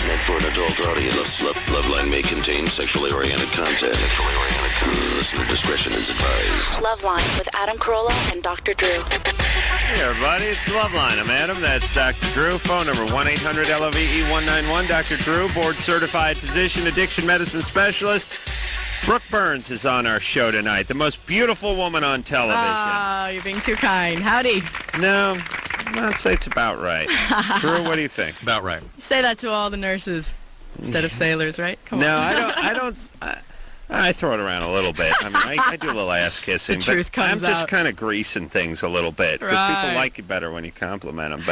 meant for an adult audience. Loveline may contain sexually oriented content. Listener discretion is advised. Loveline with Adam Carolla and Dr. Drew. Hey, everybody. It's Loveline. I'm Adam. That's Dr. Drew. Phone number 1-800-LOVE-191. Dr. Drew, board-certified physician, addiction medicine specialist. Brooke Burns is on our show tonight. The most beautiful woman on television. Oh, you're being too kind. Howdy. No, I'd say it's about right. Drew, what do you think? About right. You say that to all the nurses instead of sailors, right? Come No, on. I throw it around a little bit. I mean, I do a little ass kissing, The truth but I'm comes just out. kind of greasing things a little bit because Right. people like you better when you compliment them.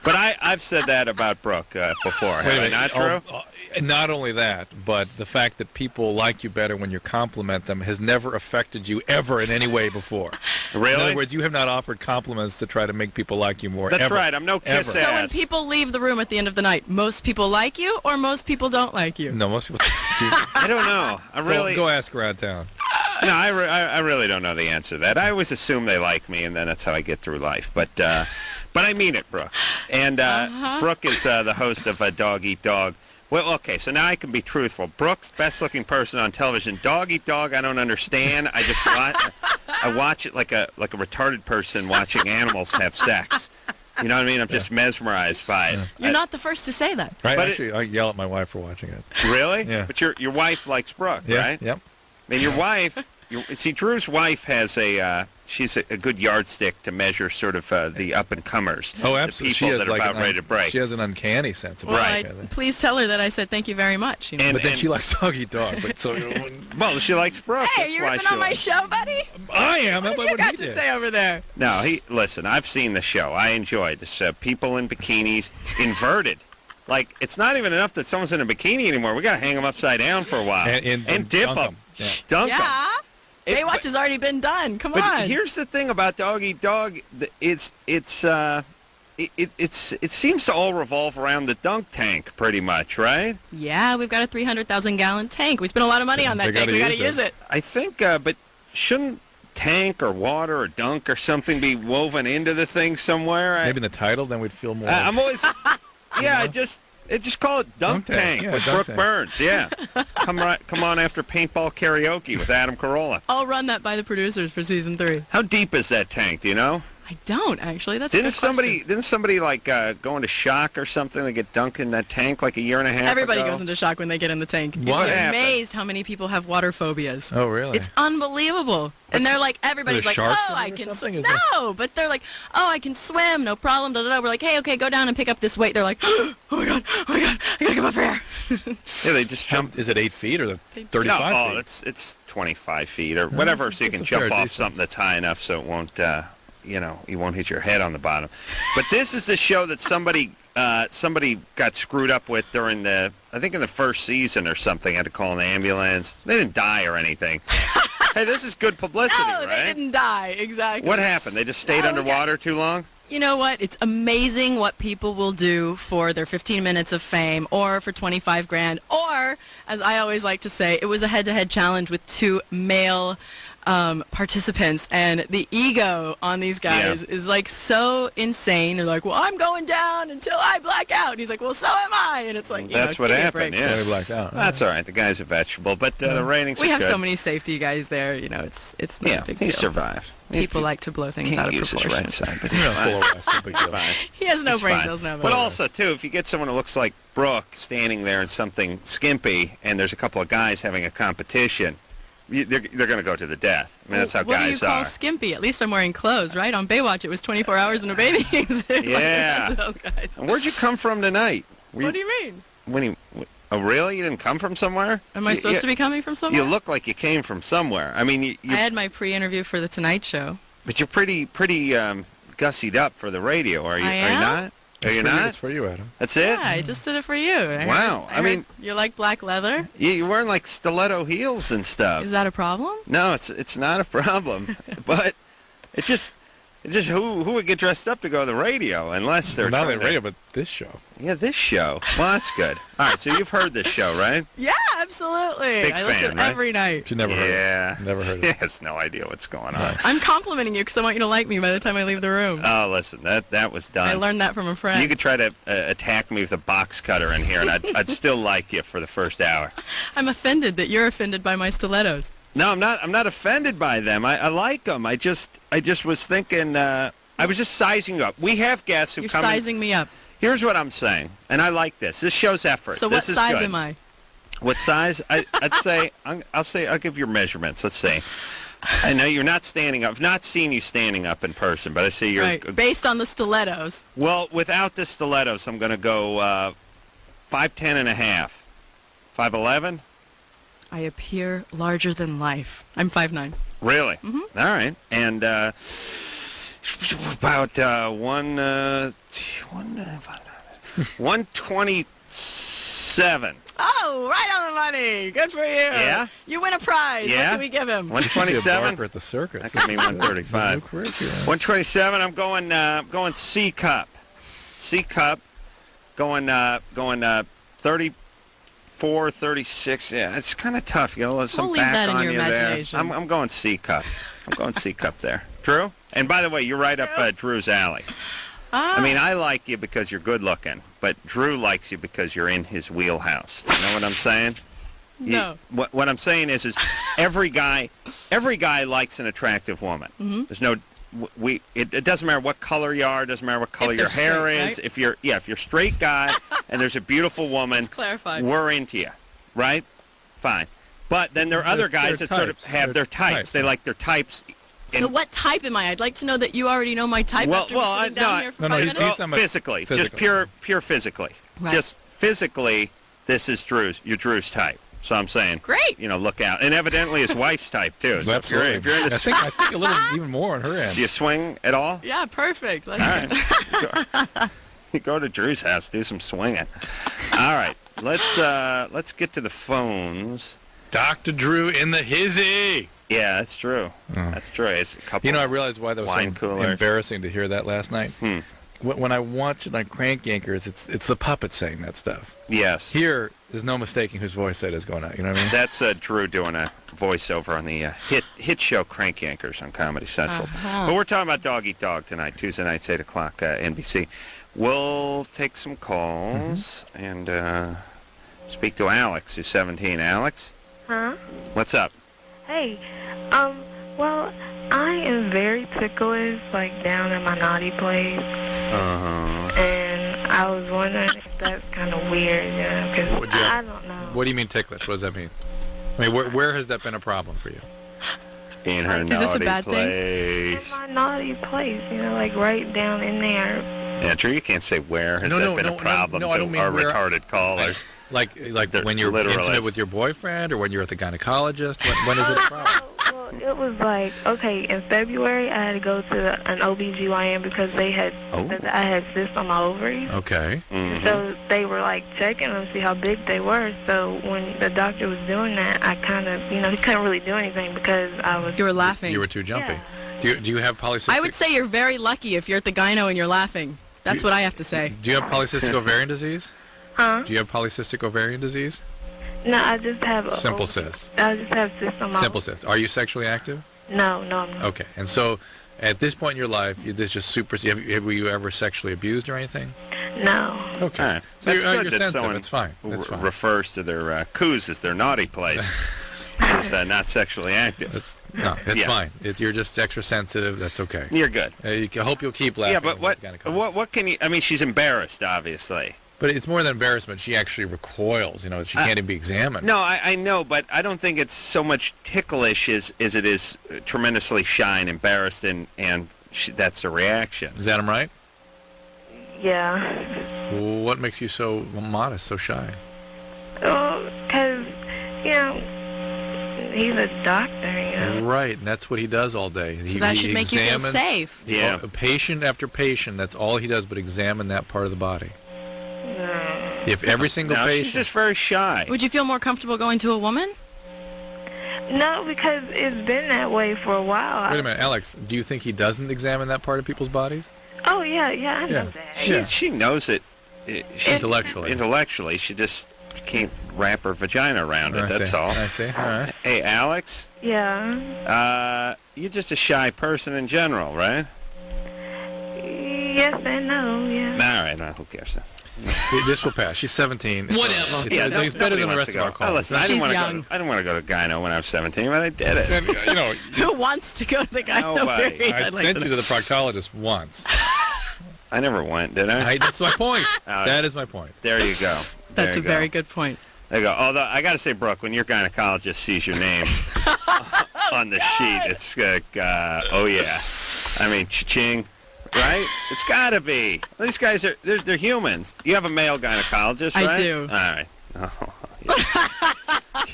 But I've said that about Brooke before. Wait a Have I minute. not, Drew? Not only that, but the fact that people like you better when you compliment them has never affected you ever in any way before. Really? In other words, you have not offered compliments to try to make people like you more. That's ever. right. I'm no kiss Ever. ass. So when people leave the room at the end of the night, most people like you or most people don't like you? No, most people. I don't know. I really Go ask around town. no. I really don't know the answer to that. I always assume they like me, and then that's how I get through life. But I mean it, Brooke. And Brooke is the host of Dog Eat Dog. Well, okay, so now I can be truthful. Brooke's best-looking person on television. Dog Eat Dog, I don't understand. I just I watch it like a retarded person watching animals have sex. You know what I mean? I'm just mesmerized by it. You're not the first to say that. I yell at my wife for watching it. Really? Yeah. But your wife likes Brooke, Yeah. right? Yep. I mean, your wife. See, Drew's wife has she's a good yardstick to measure sort of the up-and-comers. Oh, absolutely. The people that are about ready to break. She has an uncanny sense of Well, Right. please tell her that I said thank you very much. You know? And- But then she likes Dog Eat Dog. But so Well, she likes Brooke. Hey, That's you why ripping she on my likes- show, buddy? I am. What But have you what got he to did. say over there? No, listen, I've seen the show. I enjoyed this. People in bikinis, inverted. Like, it's not even enough that someone's in a bikini anymore. We got to hang them upside down for a while. And dip dunk them. 'em. Yeah. Dunk 'em. Yeah. Baywatch has already been done. Come But on. here's the thing about Dog Eat Dog. It seems to all revolve around the dunk tank pretty much, right? Yeah, we've got a 300,000-gallon tank. We spent a lot of money on that They tank. gotta We got to use use it. it. I think, but shouldn't tank or water or dunk or something be woven into the thing somewhere? Maybe in the title, then we'd feel more. I'm always, yeah, just call it Dunk Tank yeah, with Dunk Brooke Tank. Burns. Yeah, come on after paintball karaoke with Adam Carolla. I'll run that by the producers for season 3. How deep is that tank? Do you know? I don't, actually. That's a Didn't good question. somebody like go into shock or something? They get dunked in that tank like a year and a half Everybody ago? goes into shock when they get in the tank. What You'd be happened? amazed how many people have water phobias. Oh, really? It's unbelievable. And they're like, everybody's Are like, there sharks oh, in it I or can something? swim. Is there- No, but they're like, oh, I can swim, no problem. Da, da, da. We're like, hey, okay, go down and pick up this weight. They're like, oh my God, I gotta come up here. Yeah, they just jump. Is it 8 feet or the They do. 35 No, feet? it's 25 feet or whatever, so you that's can a jump fair off distance. something that's high enough so it won't, you won't hit your head on the bottom. But this is the show that somebody got screwed up with during I think in the first season or something. Had to call an ambulance. They didn't die or anything. Hey, this is good publicity, No, right? they didn't die. Exactly. What happened? They just stayed No, underwater too long? You know what? It's amazing what people will do for their 15 minutes of fame or for 25 grand. Or, as I always like to say, it was a head-to-head challenge with 2 male participants. And the ego on these guys is like so insane. They're like, well, I'm going down until I black out. And he's like, well, so am I. And it's like, That's what give me a happened, break. yeah. Yeah, we blacked out. That's all right. The guy's a vegetable, but the ratings We are have good. so many safety guys there. You know, it's not Yeah, a big he deal. survived. People like to blow things Can't out of use his proportion. right side, but You know, full arrest, no big deal. fine. He has no He's brain fine. cells now. But also, too, if you get someone who looks like Brooke standing there in something skimpy and there's a couple of guys having a competition, they're going to go to the death. I mean, that's how what do you guys call are. skimpy? At least I'm wearing clothes, right? On Baywatch, it was 24 hours in a bathing suit. Yeah. Those guys. And where'd you come from tonight? What do you mean? Oh, really? You didn't come from somewhere? Am I supposed to be coming from somewhere? You look like you came from somewhere. I mean, I had my pre-interview for The Tonight Show. but you're pretty gussied up for the radio. Are you? I Are you am? not? Are you It's not? for you, Adam. That's it? Yeah, I just did it for you. Wow. I mean- you like black leather? You're wearing like stiletto heels and stuff. Is that a problem? No, it's not a problem, but it just Just who would get dressed up to go to the radio unless they're Not trying the to- radio, but this show. Yeah, this show. Well, that's good. All right, so you've heard this show, right? Yeah, absolutely. Big I fan, listen right? every night. You never heard Yeah. it. Never heard He it. has no idea what's going on. I'm complimenting you because I want you to like me by the time I leave the room. Oh, listen, that was done. I learned that from a friend. You could try to attack me with a box cutter in here, and I'd still like you for the first hour. I'm offended that you're offended by my stilettos. No, I'm not. I'm not offended by them. I like them. I just was thinking. I was just sizing you up. We have guests who You're come. in- sizing me up. Here's what I'm saying, and I like this. This shows effort. So what this is size good. am I? What size? I'd say. I'll give your measurements. Let's see. I know you're not standing up. I've not seen you standing up in person, but I see you're. Right. Based on the stilettos. Well, without the stilettos, I'm going to go 5'10" and a half. 5'11". I appear larger than life. I'm 5'9". Really? Mm-hmm. All right. And about 127. Oh, right on the money. Good for you. Yeah? You win a prize. Yeah? What can we give him? Be a 127. barker at the circus. That could be 135. New curriculum. 127. I'm going C cup. C cup. Going 34, 36. Yeah, it's kind of tough. You know, some We'll leave back that in on your you there. imagination. I'm going C cup. I'm going C cup there. Drew? And by the way, you're right up Drew's alley. I mean, I like you because you're good looking, but Drew likes you because you're in his wheelhouse. You know what I'm saying? No. What I'm saying is every guy likes an attractive woman. Mm-hmm. There's no it doesn't matter what color you are, it doesn't matter what color If your they're hair straight, is. right? If you're a straight guy and there's a beautiful woman, Let's clarify. we're into you, right? Fine. But then there are other guys that sort of have their types. They like their types. So what type am I? I'd like to know that you already know my type after sitting down here for 5 minutes. he's talking about Physically, just physically. pure physically. Right. Just physically, this is you're Drew's type. So I'm saying, Great. You know, look out. And evidently his wife's type too. So Absolutely. if you're into I think a little even more on her end. do you swing at all? Yeah, perfect. Let's All right. Go to Drew's house, do some swinging. All right. Let's get to the phones. Dr. Drew in the hizzy. Yeah, that's true. That's true. It's a couple. You know, I realized why that was Wine so cooler. embarrassing to hear that last night. When I watch it on Crank Yankers, it's the puppet saying that stuff. Yes. Here, there's no mistaking whose voice that is going out. You know what I mean? That's Drew doing a voiceover on the hit show Crank Yankers on Comedy Central. But we're talking about Dog Eat Dog tonight, Tuesday nights, 8 o'clock, NBC. We'll take some calls and speak to Alex, who's 17. Alex? Huh? What's up? Hey, well, I am very ticklish, like, down in my naughty place. And I was wondering if that's kind of weird, you know, because I don't know. What do you mean ticklish? What does that mean? I mean, where has that been a problem for you? In her Is this a naughty bad thing? place. In my naughty place, you know, like right down in there. Yeah, Drew, you can't say where has that been a problem I don't to mean our where. retarded callers. Like They're when you're literalists. intimate with your boyfriend, or when you're at the gynecologist. When is it a problem? Well, it was like, okay, in February, I had to go to an OBGYN because they had said that I had cysts on my ovaries. Okay. So they were like checking them to see how big they were. So when the doctor was doing that, I kind of, you know, he couldn't really do anything because I was. You were laughing. You were too jumpy. Yeah. Do you have polycystic? I would say you're very lucky if you're at the gyno and you're laughing. That's what I have to say. Do you have polycystic ovarian disease? Huh? Do you have polycystic ovarian disease? No, I just have a Simple cyst. I just have cysts on my. Simple cyst. Are you sexually active? No, I'm not. Okay. And so, at this point in your life, this just super. Were you ever sexually abused or anything? No. Okay. All right. So That's you're good that sensitive. someone It's fine. It's fine. refers to their coos as their naughty place. Is not sexually active. It's fine. You're just extra sensitive. That's okay. You're good. I hope you'll keep laughing. Yeah, but what can you? I mean, she's embarrassed, obviously. But it's more than embarrassment. She actually recoils. You know, she can't even be examined. No, I know, but I don't think it's so much ticklish as it is tremendously shy and embarrassed, and that's the reaction. Is that right? Yeah. Well, what makes you so modest, so shy? Because, you know, he's a doctor, you know. Right, and that's what he does all day. So that should make you feel safe. Yeah. Patient after patient, that's all he does but examine that part of the body. If every single No, patient... she's just very shy. Would you feel more comfortable going to a woman? No, because it's been that way for a while. Wait a minute, Alex. Do you think he doesn't examine that part of people's bodies? Oh, yeah, I know that. She knows it. Intellectually. She just can't wrap her vagina around it. That's all. I see. All right. Hey, Alex. Yeah. You're just a shy person in general, right? Yes and no, yeah. All right. No, who cares? This will pass. She's 17. Whatever. It's better than the rest of our calls. Listen, I didn't want to go to Gyno when I was 17, but I did it. And, Who wants to go to the guy? Nobody. I sent you to the proctologist once. I never went, did I? That's my point. That is my point. There you go. That's a very good point. There you go. Although, I got to say, Brooke, when your gynecologist sees your name on the sheet, it's like, oh, yeah. I mean, cha-ching, right? It's got to be. These guys, they're humans. You have a male gynecologist, right? I do. All right. Oh, yeah.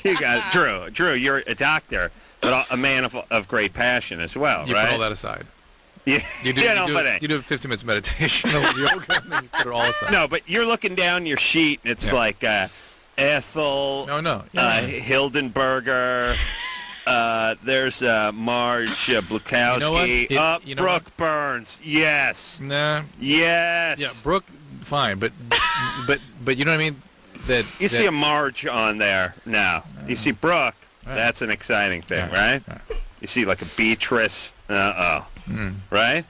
You got it. Drew, you're a doctor, but a man of great passion as well, You right? put all that aside. Yeah. You do 50 minutes meditation of yoga, and then you put it all aside. No, but you're looking down your sheet, and it's like Ethel, Hildenberger, there's Marge Blukowski, Brooke Burns. Yes. Nah. Yes. Yeah, Brooke, fine, but you know what I mean? You see a Marge on there now. You see Brooke. Right. That's an exciting thing, right? You see like a Beatrice. Right?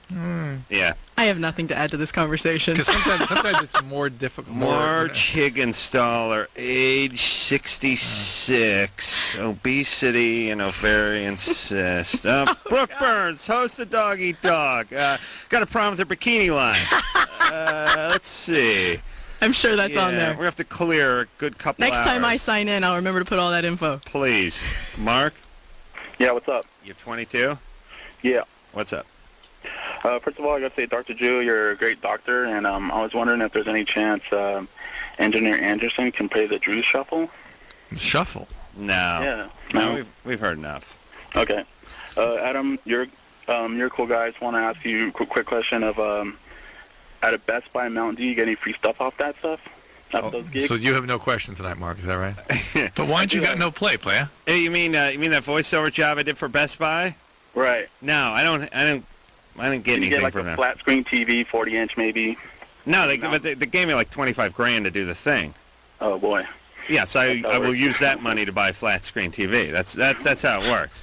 Yeah. I have nothing to add to this conversation. Because sometimes it's more difficult. Marge Higginstaller, age 66, obesity and ovarian cyst. Brooke Burns, host of Dog Eat Dog. Got a problem with her bikini line. Let's see. I'm sure that's on there. We have to clear a good couple Next hours. time I sign in, I'll remember to put all that info. Please. Mark? Yeah, what's up? You're 22? Yeah. What's up? First of all, I got to say, Dr. Drew, you're a great doctor, and I was wondering if there's any chance Engineer Anderson can play the Drew Shuffle. Shuffle? No. Yeah. No, we've heard enough. Okay. Adam, you're a cool guy. I just want to ask you a quick question of, at a Best Buy Mountain Dew, you get any free stuff off that stuff? Those gigs? So you have no question tonight, Mark, is that right? But why don't you got no play, player? Hey, you mean that voiceover job I did for Best Buy? Right. No, I didn't get anything get like from a them. flat screen TV, 40-inch maybe? No, they gave me like $25,000 to do the thing. Oh boy. Yes, I will use that money to buy a flat screen TV. That's how it works.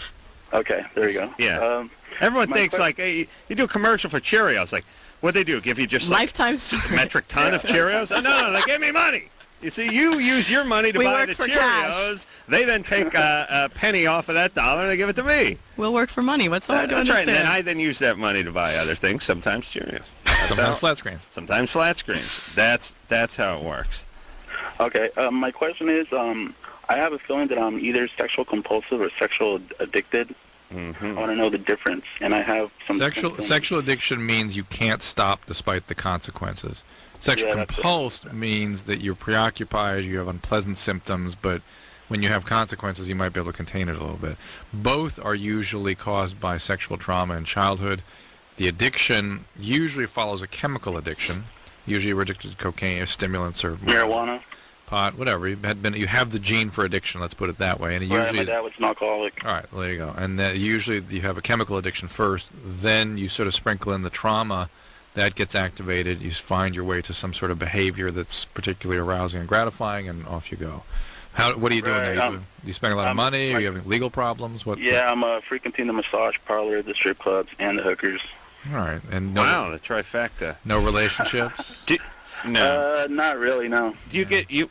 Okay, there you go. Yeah. Everyone thinks like, hey, you do a commercial for Cheerios. Like, what'd they do? Give you just lifetime metric ton of Cheerios? Oh, no, they gave me money. You see, you use your money to buy the Cheerios. Cash. They then take a penny off of that dollar and they give it to me. We'll work for money. What's hard to That's understand? right. And then I use that money to buy other things. Sometimes Cheerios. Sometimes flat screens. Sometimes flat screens. That's how it works. Okay. My question is, I have a feeling that I'm either sexual compulsive or sexual addicted. Mm-hmm. I want to know the difference, and I have some sexual addiction means you can't stop despite the consequences. Sexual compulsed means that you're preoccupied, you have unpleasant symptoms, but when you have consequences, you might be able to contain it a little bit. Both are usually caused by sexual trauma in childhood. The addiction usually follows a chemical addiction. Usually you're addicted to cocaine or stimulants or marijuana, pot, whatever. You have the gene for addiction, let's put it that way. And usually, my dad was an alcoholic. All right, there you go. And usually you have a chemical addiction first, then you sort of sprinkle in the trauma. That gets activated. You find your way to some sort of behavior that's particularly arousing and gratifying, and off you go. What are you doing now? Do you spend a lot of money? Are you having legal problems? I'm frequenting the massage parlor, the strip clubs, and the hookers. All right. And wow, the trifecta. No relationships? No. Not really, no.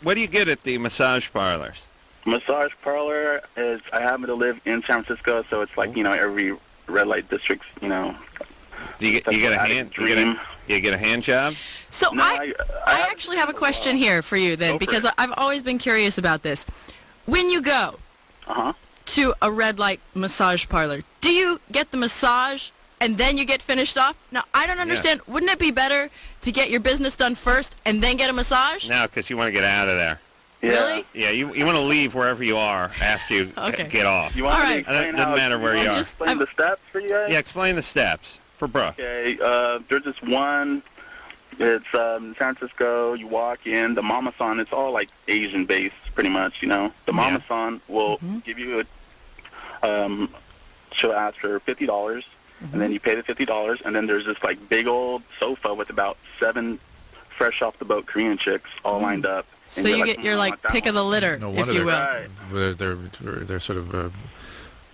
What do you get at the massage parlors? Massage parlor is, I happen to live in San Francisco, so it's like, every red light district's, Do you get a hand? You get a hand job? So no, I actually have a question here for you then, because I've always been curious about this. When you go to a red light massage parlor, do you get the massage and then you get finished off? Now, I don't understand. Yeah. Wouldn't it be better to get your business done first and then get a massage? No, because you want to get out of there. Yeah. Really? Yeah, you want to leave wherever you are after you get off. You want It doesn't matter where you are. Explain the steps for you guys? Yeah, explain the steps for Brooke. Okay, there's this one. It's in San Francisco. You walk in. The Mama-san, it's all like Asian-based, pretty much, The Mama-san will give you she'll ask for $50, and then you pay the $50, and then there's this like big old sofa with about 7 fresh off the boat Korean chicks all lined up. So you get your like pick of the litter, No if wonder you will. Right. they're sort of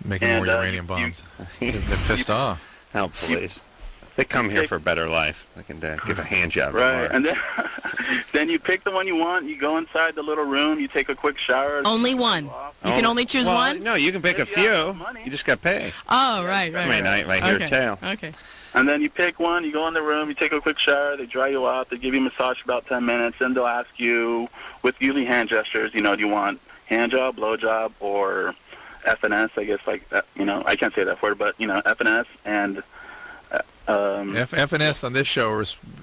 making more uranium bombs. They're pissed off. Oh, please. They come here for a better life. They can give a hand job. Right, and then then you pick the one you want. You go inside the little room. You take a quick shower. Only one. You can only choose one? No, you can pick a If you have few. money. You just got to pay. Oh, right. I mean, I hear okay. tale. Okay. And then you pick one. You go in the room. You take a quick shower. They dry you out. They give you a massage for about 10 minutes. Then they'll ask you, with usually hand gestures, do you want hand job, blow job, or FNS? I guess like that. I can't say that word, but FNS and. FNS on this show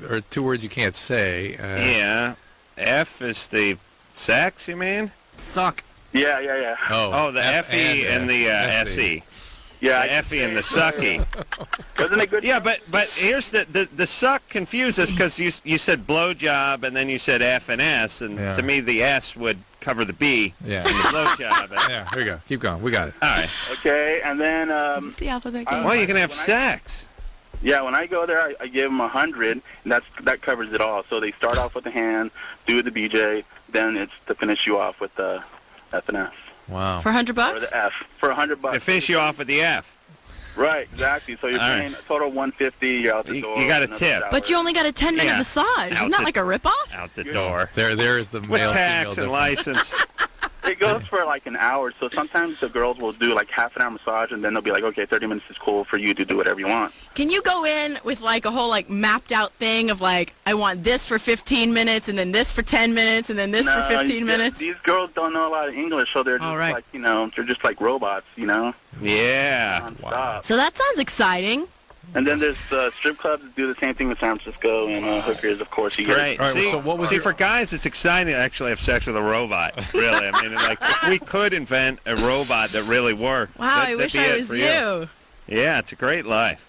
are 2 words you can't say. Yeah. F is the sex, you mean? Suck. Yeah. Oh, the FE and the SE. Yeah. The FE and the sucky. Wasn't it good? Yeah, but here's the suck confused us because you said blowjob and then you said F and S, and to me the S would cover the B. Yeah. And the blowjob. Yeah, here we go. Keep going. We got it. All right. Okay, and then. Is this the alphabet game? Well, you can have sex. Yeah, when I go there, I give them 100, and that covers it all. So they start off with the hand, do the BJ, then it's to finish you off with the F and S. Wow. For $100? Or the F for $100. To finish you off with the F. Right, exactly. So you're All paying a total of $150. You're out the door. You got a another tip. shower. But you only got a 10-minute massage. Isn't that like a ripoff? Out the door. There is the With male tax and female license. It goes for like an hour. So sometimes the girls will do like half an hour massage, and then they'll be like, okay, 30 minutes is cool for you to do whatever you want. Can you go in with like a whole like mapped out thing of like, I want this for 15 minutes and then this for 10 minutes and then this for 15 minutes? These girls don't know a lot of English, so they're just All right. like, they're just like robots, Yeah. nonstop. So that sounds exciting. And then there's strip clubs that do the same thing in San Francisco, and hookers, of course. You Great. All right, See, so what was for guys, it's exciting to actually have sex with a robot. Really, I mean, like if we could invent a robot that really worked. Wow, I that'd wish be I it was for you. Yeah, it's a great life.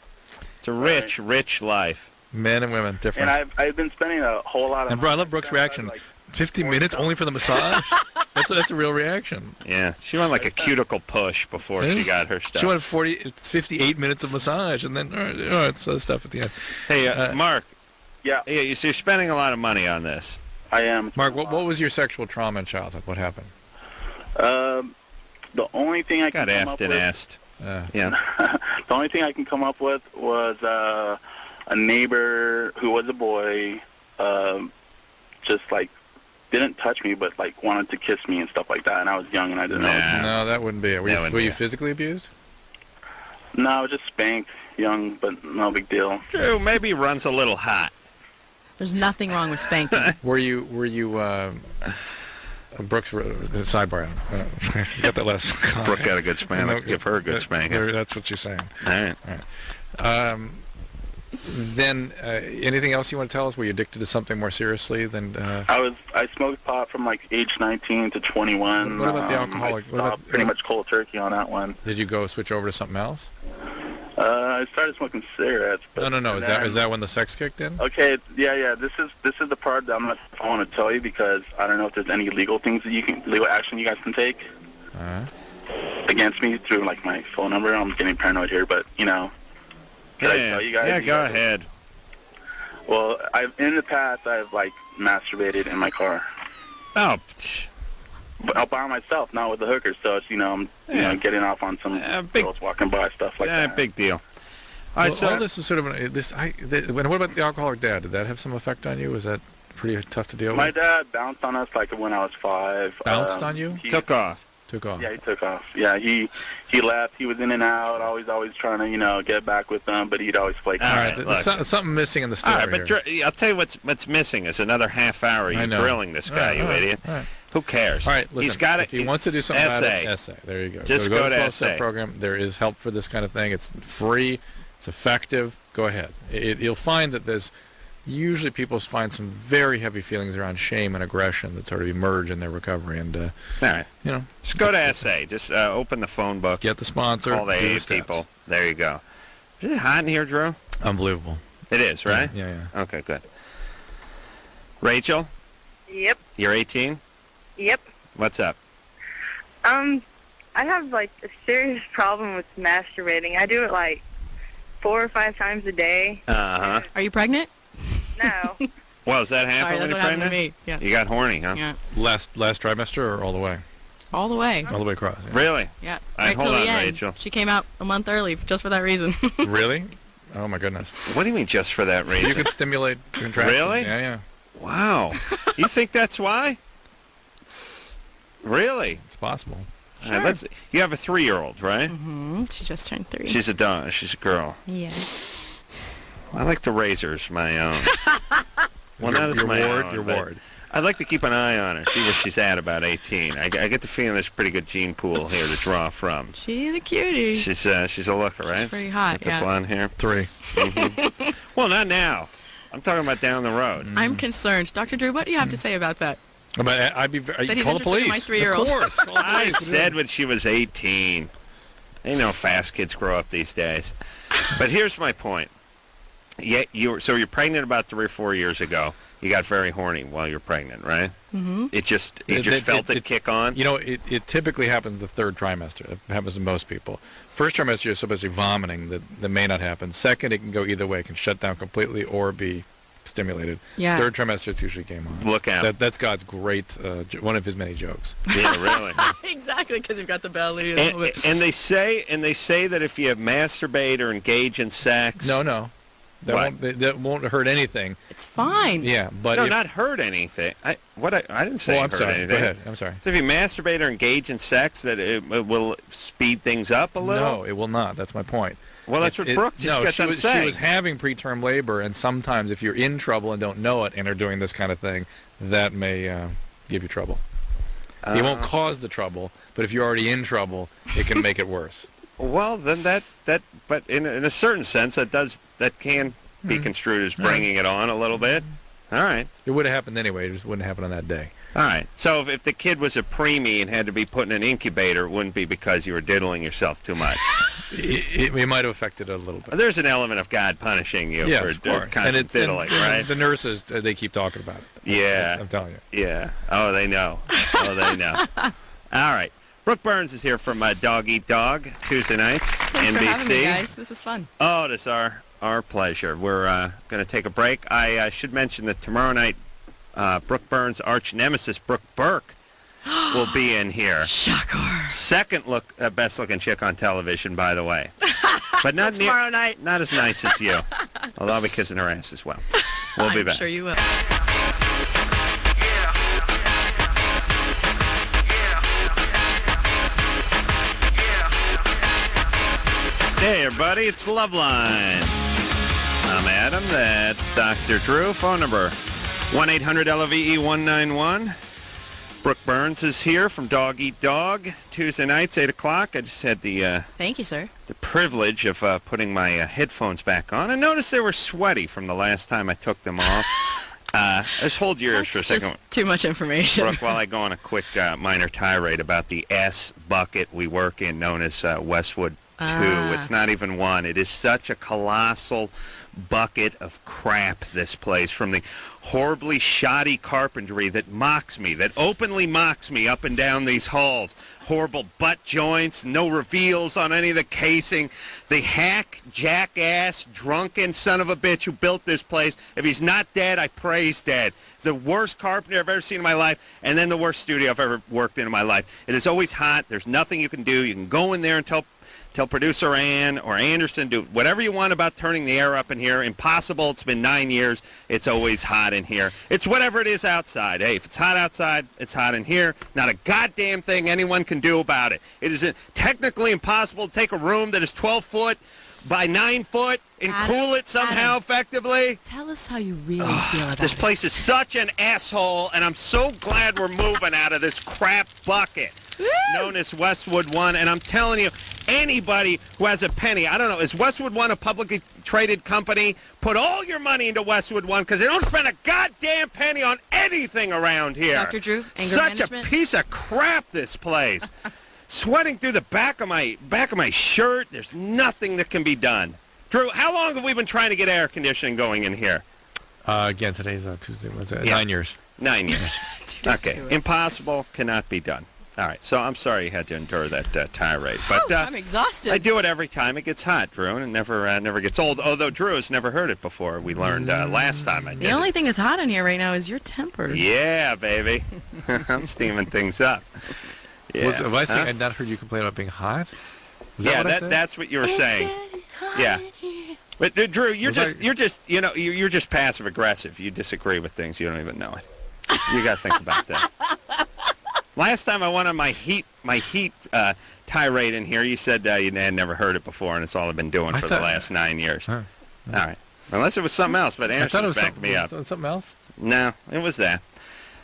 It's a rich, rich life. Men and women, different. And I've been spending a whole lot of. And bro, I love Brooke's reaction. 50 minutes only for the massage? That's a real reaction. Yeah, she went like a cuticle push before she got her stuff. She wanted 58 minutes of massage, and then it's other stuff at the end. Hey, Mark. Yeah. Yeah, so you're spending a lot of money on this. I am. Mark, what was your sexual trauma in childhood? What happened? The only thing I can Got come up effed and with. asked. Yeah. The only thing I can come up with was a neighbor who was a boy, just like didn't touch me, but like wanted to kiss me and stuff like that. And I was young and I didn't know. No, that wouldn't be it. Were you physically abused? No, I was just spanked, young, but no big deal. True, maybe runs a little hot. There's nothing wrong with spanking. Were you Brooks, sidebar. You got that last comment. Brooke got a good spank. I could give her a good spanking. That's what she's saying. All right. Then, anything else you want to tell us? Were you addicted to something more seriously than? I smoked pot from like age 19 to 21. What about the alcoholic? I stopped pretty much cold turkey on that one. Did you go switch over to something else? I started smoking cigarettes. But No. Is that when the sex kicked in? Okay, yeah. This is the part that I want to tell you because I don't know if there's any legal action you guys can take against me through like my phone number. I'm getting paranoid here, but Can I tell you guys? Yeah, go ahead. Well, in the past I've like masturbated in my car. Oh. But by myself, not with the hookers. So it's I'm getting off on some girls walking by, stuff like that. Big deal. All this is sort of what about the alcoholic dad? Did that have some effect on you? Was that pretty tough to deal with? My dad bounced on us like when I was 5. Bounced on you? Took off. Yeah, he took off. Yeah, he left. He was in and out, always trying to get back with them, but he'd always flake. All right, there's something missing in the story. All right, but I'll tell you what's missing is another half hour you grilling this guy, you idiot. All right. Who cares? All right, listen. He's got if he wants to do something about it, essay. There you go. Just go to the essay. program. There is help for this kind of thing. It's free. It's effective. Go ahead. You'll find that there's usually people find some very heavy feelings around shame and aggression that sort of emerge in their recovery. And all right, just go to essay. Just open the phone book. Get the sponsor. Call the AA people. There you go. Is it hot in here, Drew? Unbelievable. It is, right? Yeah. Okay, good. Rachel? Yep. You're 18? Yep. What's up? I I have like a serious problem with masturbating. I do it like 4 or 5 times a day. Uh-huh. Are you pregnant? No. Well, does that happen Sorry, when that's you're what happened to pregnant? me. Yeah. You got horny, huh? Yeah. Last trimester or all the way? All the way. All the way across. Yeah. Really? Yeah. All right, Right hold till on, the end. Rachel. She came out a month early just for that reason. Really? Oh my goodness. What do you mean just for that reason? You can stimulate contraction. Really? Yeah, yeah. Wow. You think that's why? Really? It's possible. All right, you have a 3-year-old, right? Mm-hmm. She just turned 3. She's a dog. She's a girl. Yes. I like to raise her as my own. Well, not as my own. Your but ward. I'd like to keep an eye on her, see where she's at about 18. I get the feeling there's a pretty good gene pool here to draw from. She's a cutie. She's a looker, right? She's pretty hot, With the yeah. blonde hair. 3. Mm-hmm. Well, not now. I'm talking about down the road. I'm concerned. Dr. Drew, what do you have to say about that? But I'd be That he's call the interested in police. my 3-year-old. Of course. Call the I police. said when she was 18. You know, fast kids grow up these days. But here's my point. Yeah, you're pregnant about 3 or 4 years ago. You got very horny while you're pregnant, right? Mm-hmm. You just felt it kick on. You know, it typically happens the 3rd trimester. It happens to most people. First trimester, you're supposed to be vomiting. That may not happen. Second, it can go either way. It can shut down completely or be stimulated. Yeah. 3rd trimester, it's usually game on. Look out. That's God's great, one of his many jokes. Yeah, really. Exactly, because you've got the belly and all that. And they say that if you masturbate or engage in sex, No. That won't hurt anything. It's fine. Yeah, but not hurt anything. I didn't say Well, it I'm hurt sorry. anything. Go ahead. I'm sorry. So if you masturbate or engage in sex, that it will speed things up a little. No, it will not. That's my point. Well, that's what Brooke just got done she saying. was having preterm labor, and sometimes if you're in trouble and don't know it and are doing this kind of thing, that may give you trouble. It won't cause the trouble, but if you're already in trouble, it can make it worse. Well, then but in a certain sense, that can be construed as bringing it on a little bit. All right. It would have happened anyway. It just wouldn't happen on that day. All right. So if the kid was a preemie and had to be put in an incubator, it wouldn't be because you were diddling yourself too much. It might have affected it a little bit. There's an element of God punishing you Yes, for of course. constant diddling, right? The nurses, they keep talking about it. Yeah. I'm telling you. Yeah. Oh, they know. All right. Brooke Burns is here from Dog Eat Dog, Tuesday nights, Thanks NBC. for having me, guys. This is fun. Oh, it is our pleasure. We're going to take a break. I should mention that tomorrow night, Brooke Burns' arch nemesis, Brooke Burke, will be in here. Shocker. Second best-looking chick on television, by the way. But not tomorrow night. Not as nice as you. Although I'll be kissing her ass as well. We'll be back. I'm sure you will. Hey, everybody, it's Loveline. I'm Adam. That's Dr. Drew. Phone number 1-800-LOVE-191. Brooke Burns is here from Dog Eat Dog, Tuesday nights, 8 o'clock. I just had the Thank you, sir. the privilege of putting my headphones back on. I noticed they were sweaty from the last time I took them off. Just hold your ears for a That's second. just too much information. Brooke, while I go on a quick minor tirade about the S bucket we work in, known as Westwood 2. It's not even 1. It is such a colossal bucket of crap, this place, from the horribly shoddy carpentry that mocks me, that openly mocks me up and down these halls. Horrible butt joints, no reveals on any of the casing. The hack, jackass, drunken son of a bitch who built this place, if he's not dead, I pray he's dead. It's the worst carpenter I've ever seen in my life, and then the worst studio I've ever worked in my life. It is always hot. There's nothing you can do. You can go in there and tell producer Ann or Anderson, do whatever you want about turning the air up in here. Impossible. It's been 9 years. It's always hot in here. It's whatever it is outside. Hey, if it's hot outside, it's hot in here. Not a goddamn thing anyone can do about it. It is technically impossible to take a room that is 12 foot by 9 foot and cool it somehow effectively. Tell us how you really feel about This it. place is such an asshole, and I'm so glad we're moving out of this crap bucket known as Westwood 1. And I'm telling you, anybody who has a penny, I don't know, is Westwood 1 a publicly traded company? Put all your money into Westwood 1 because they don't spend a goddamn penny on anything around here. Dr. Drew, anger Such management? a piece of crap, this place. Sweating through the back of my shirt. There's nothing that can be done. Drew, how long have we been trying to get air conditioning going in here? Again, today's Tuesday. Was it? 9 years. 9 years. Okay. Impossible. Cannot be done. All right, so I'm sorry you had to endure that tirade, but I'm exhausted. I do it every time it gets hot, Drew, and it never gets old. Although Drew has never heard it before. We learned last time I did. The only thing that's hot in here right now is your temper. Yeah, baby, I'm steaming things up. Yeah. Was I saying I'd not heard you complain about being hot? That's what you were saying. Yeah. But Drew, you're just passive aggressive. You disagree with things, you don't even know it. You got to think about that. Last time I went on my heat tirade in here, you said you had never heard it before, and it's all I've been doing for the last 9 years. All right. Unless it was something else, but Anderson was backing me up. Something else? No, it was that.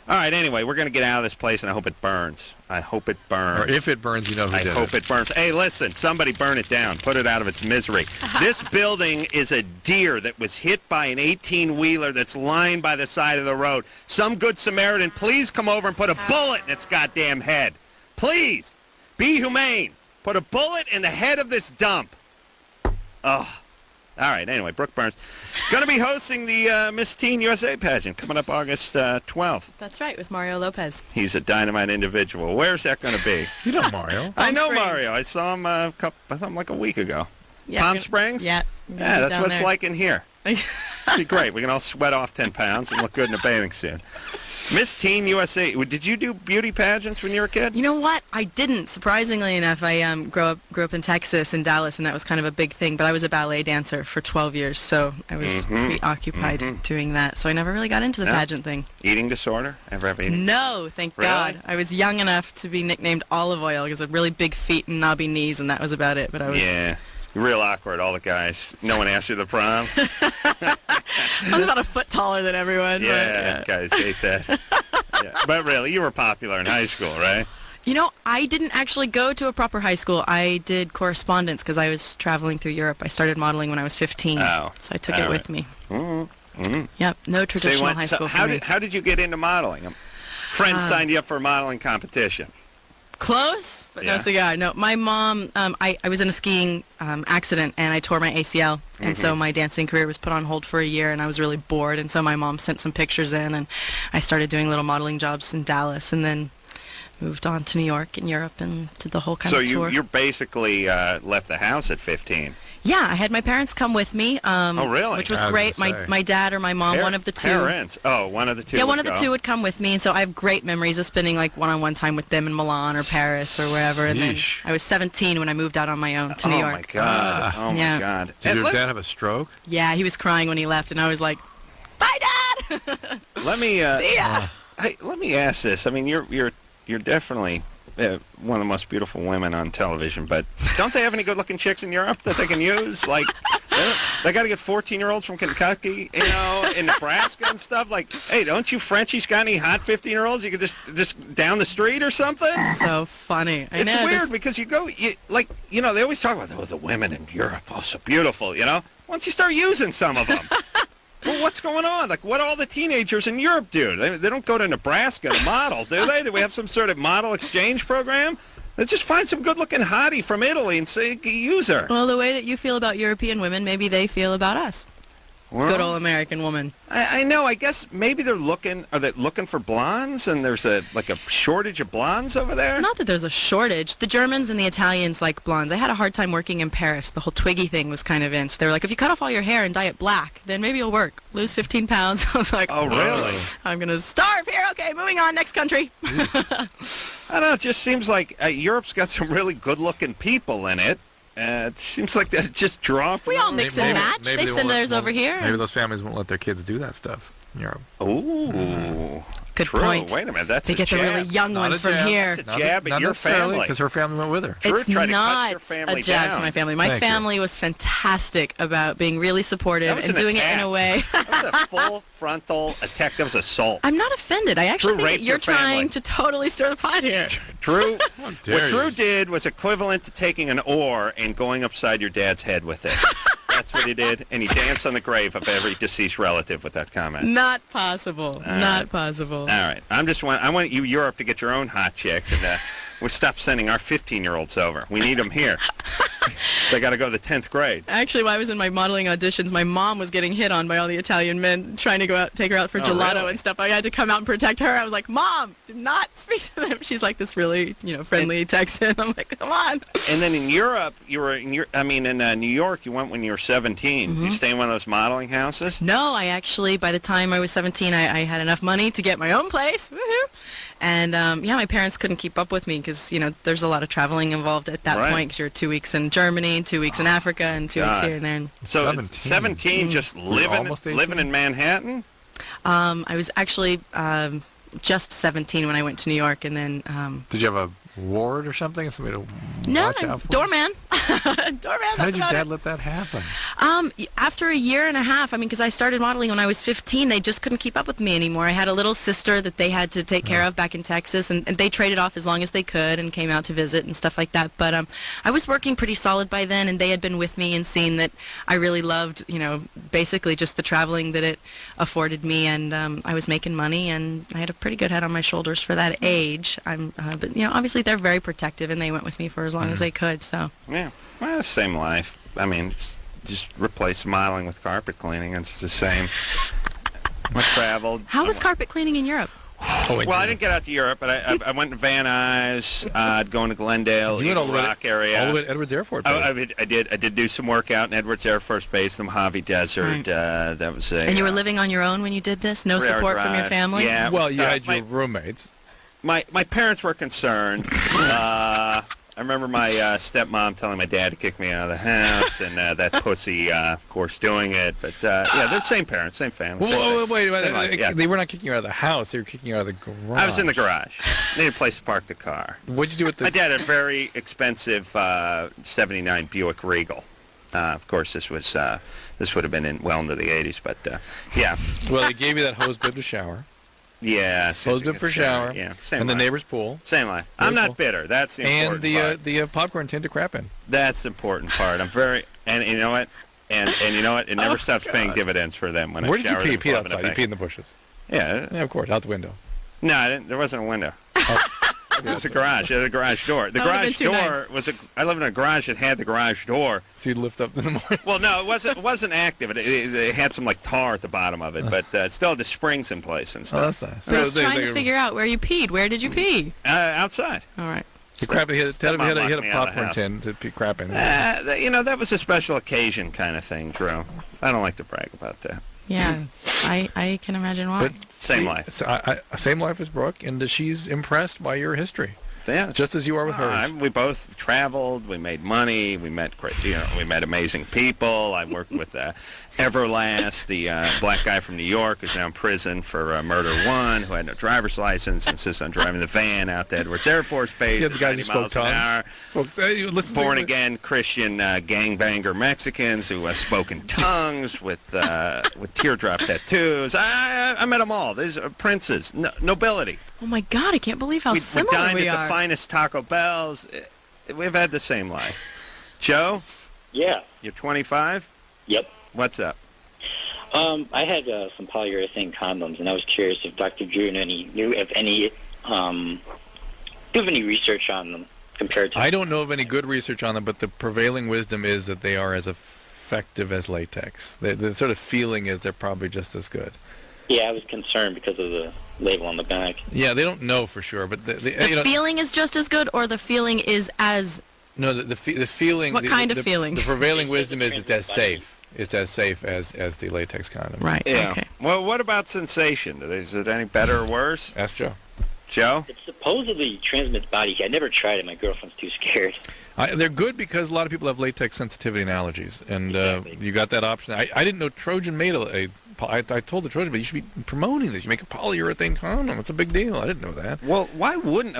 All right, anyway, we're going to get out of this place, and I hope it burns. I hope it burns. Or if it burns, you know who did it. I hope it burns. Hey, listen, somebody burn it down. Put it out of its misery. This building is a deer that was hit by an 18-wheeler that's lying by the side of the road. Some good Samaritan, please come over and put a bullet in its goddamn head. Please. Be humane. Put a bullet in the head of this dump. Oh. All right, anyway, Brooke Burns. Going to be hosting the Miss Teen USA pageant coming up August 12th. That's right, with Mario Lopez. He's a dynamite individual. Where's that going to be? You know Mario. I know Springs. Mario. I saw him like a week ago. Yeah, Palm Springs? Yeah. Yeah, that's what it's there. like in here. It'd be great. We can all sweat off 10 pounds and look good in a bathing suit. Miss Teen USA. Did you do beauty pageants when you were a kid? You know what? I didn't. Surprisingly enough, I grew up in Texas, in Dallas, and that was kind of a big thing. But I was a ballet dancer for 12 years, so I was preoccupied doing that. So I never really got into the pageant thing. Eating disorder? Ever have eating? No, thank God. I was young enough to be nicknamed Olive Oil because of really big feet and knobby knees, and that was about it. But I was... Yeah. Real awkward, all the guys. No one asked you to the prom. I was about a foot taller than everyone. Yeah, guys hate that. Yeah. But really, you were popular in high school, right? You know, I didn't actually go to a proper high school. I did correspondence because I was traveling through Europe. I started modeling when I was 15, so I took it with me. Yep, no traditional high school for me. How did you get into modeling? Friends signed you up for a modeling competition. Close, but no cigar. No, my mom, I was in a skiing accident, and I tore my ACL, and so my dancing career was put on hold for a year, and I was really bored, and so my mom sent some pictures in, and I started doing little modeling jobs in Dallas, and then moved on to New York and Europe and did the whole kind of tour. So you basically left the house at 15. Yeah, I had my parents come with me. Oh, really? Which was great. My dad or my mom, one of the two. Parents? Oh, one of the two. Yeah, one of the two would come with me, and so I have great memories of spending like one-on-one time with them in Milan or Paris or wherever. And then I was 17 when I moved out on my own to New York. Oh my God! Oh my God! Did your dad have a stroke? Yeah, he was crying when he left, and I was like, "Bye, Dad." Let me see ya. Hey, let me ask this. I mean, you're definitely one of the most beautiful women on television, but don't they have any good-looking chicks in Europe that they can use? Like, they got to get 14-year-olds from Kentucky, in Nebraska and stuff. Like, hey, don't you Frenchies got any hot 15-year-olds you could just down the street or something? So funny. It's weird because they always talk about, the women in Europe, so beautiful, Once you start using some of them. Well, what's going on? Like, what all the teenagers in Europe do? They don't go to Nebraska to model, do they? Do we have some sort of model exchange program? Let's just find some good-looking hottie from Italy and say, use her. Well, the way that you feel about European women, maybe they feel about us. Well, good old American woman. I know. I guess maybe they're looking. Are they looking for blondes? And there's a shortage of blondes over there. Not that there's a shortage. The Germans and the Italians like blondes. I had a hard time working in Paris. The whole Twiggy thing was kind of in. So they were like, if you cut off all your hair and dye it black, then maybe you'll work. Lose 15 pounds. I was like, oh really? I'm gonna starve here. Okay, moving on. Next country. I don't know. It just seems like Europe's got some really good-looking people in it. It seems like that just draw from... We all mix and match. They send theirs over here. Maybe those families won't let their kids do that stuff in Europe. Ooh. Good True. point. Wait a minute. That's they get the really young ones from here. That's a jab at your family. Because her family went with her. It's not a jab to my family. My family was fantastic about being really supportive and doing it in a way. That was a full frontal attack. That was assault. I'm not offended. I actually think that you're trying to totally stir the pot here. Drew, what Drew did was equivalent to taking an oar and going upside your dad's head with it. That's what he did, and he danced on the grave of every deceased relative with that comment. Not possible. Not possible. All right. I want you, Europe, to get your own hot chicks, and we stopped sending our 15-year-olds over. We need them here. They got to go to the 10th grade. Actually, while I was in my modeling auditions, my mom was getting hit on by all the Italian men trying to go out, take her out for gelato really? and stuff. I had to come out and protect her. I was like, Mom, do not speak to them. She's like this really, friendly Texan. I'm like, come on. And then in Europe, you were in New York, you went when you were 17. Mm-hmm. You stay in one of those modeling houses? No, I actually, by the time I was 17, I had enough money to get my own place. Woohoo! And, my parents couldn't keep up with me because, there's a lot of traveling involved at that point because you're 2 weeks in Germany, 2 weeks in Africa, and 2 weeks here and there. So 17 just living in Manhattan? I was actually just 17 when I went to New York, and then... Did you have a ward or something? Somebody to watch out for? Doorman. Doorman, How did your dad let that happen? After a year and a half, because I started modeling when I was 15, they just couldn't keep up with me anymore. I had a little sister that they had to take care of back in Texas, and they traded off as long as they could and came out to visit and stuff like that. But I was working pretty solid by then, and they had been with me and seen that I really loved, basically just the traveling that it afforded me, and I was making money, and I had a pretty good head on my shoulders for that age. But obviously they're very protective, and they went with me for as long as they could. So yeah, well, same life. Just replace modeling with carpet cleaning. It's the same. I traveled. How was carpet cleaning in Europe? Well, I didn't get out to Europe, but I went to Van Nuys, going to Glendale, Eagle Rock area. All the way to Edwards Air Force Base. I did do some work out in Edwards Air Force Base, the Mojave Desert. Right. That was And you were living on your own when you did this? No support from your family? Yeah. Well, you had your roommates. My parents were concerned. I remember my stepmom telling my dad to kick me out of the house, and that pussy, of course, doing it. But, they're the same parents, same family. Wait. They were not kicking you out of the house. They were kicking you out of the garage. I was in the garage. Needed a place to park the car. What'd you do with the... My dad had a very expensive 79 Buick Regal. Of course, this would have been well into the 80s, but, yeah. Well, they gave you that hose bib to shower. Yeah. Hose bib for shower. Yeah. Same and life. the neighbor's pool. Same life. Very I'm not cool. bitter. That's the important part. And the popcorn tin to crap in. That's the important part. I'm very... And you know what? And you know what? It never stops paying dividends for them when Where I did you shower pee? them You peed club in outside. You effect. peed in the bushes. Yeah. Yeah, of course. Out the window. No, I didn't. There wasn't a window. Oh. It was a garage. It had a garage door. The That would've garage been too door was a... I lived in a garage that had the garage door. So you'd lift up in the morning. Well, no, it wasn't active. It had some, tar at the bottom of it, but it still had the springs in place and Oh, stuff. that's nice. I was trying to figure out where you peed. Where did you pee? Outside. All right. You crap, he had Stepmom a locked me out of the popcorn house. tin to pee crap in. That was a special occasion kind of thing, Drew. I don't like to brag about that. Yeah, I can imagine why. But Same life. So same life as Brooke, and she's impressed by your history. Yeah, Just as you are with hers. We both traveled. We made money. We met great. We met amazing people. I worked with Everlast, the black guy from New York, who's now in prison for murder one, who had no driver's license, insists on driving the van out to Edwards Air Force Base. Yeah, the guy who 90 spoke miles an hour. tongues. Born again Christian gangbanger Mexicans who spoke in tongues with teardrop tattoos. I met them all. These are princes, nobility. Oh my God, I can't believe how We similar dined we at are. the finest Taco Bells. We've had the same life. Joe, Yeah. you're 25. Yep. What's up? I had some polyurethane condoms, and I was curious if Dr. Drew knew of any research on them compared to. I don't know of any good research on them, but the prevailing wisdom is that they are as effective as latex. The sort of feeling is they're probably just as good. Yeah, I was concerned because of the label on the back. Yeah, they don't know for sure, but The feeling is just as good, or the feeling is as... No, the feeling. What kind of feeling? The prevailing wisdom is it's as safe. It's as safe as the latex condom. Right, Yeah. okay. Well, what about sensation? Is it any better or worse? Ask Joe. Joe? It supposedly transmits body heat. I never tried it. My girlfriend's too scared. They're good because a lot of people have latex sensitivity and allergies, and Exactly. you got that option. I didn't know Trojan made I told the Trojan, but you should be promoting this. You make a polyurethane condom. It's a big deal. I didn't know that. Well, why wouldn't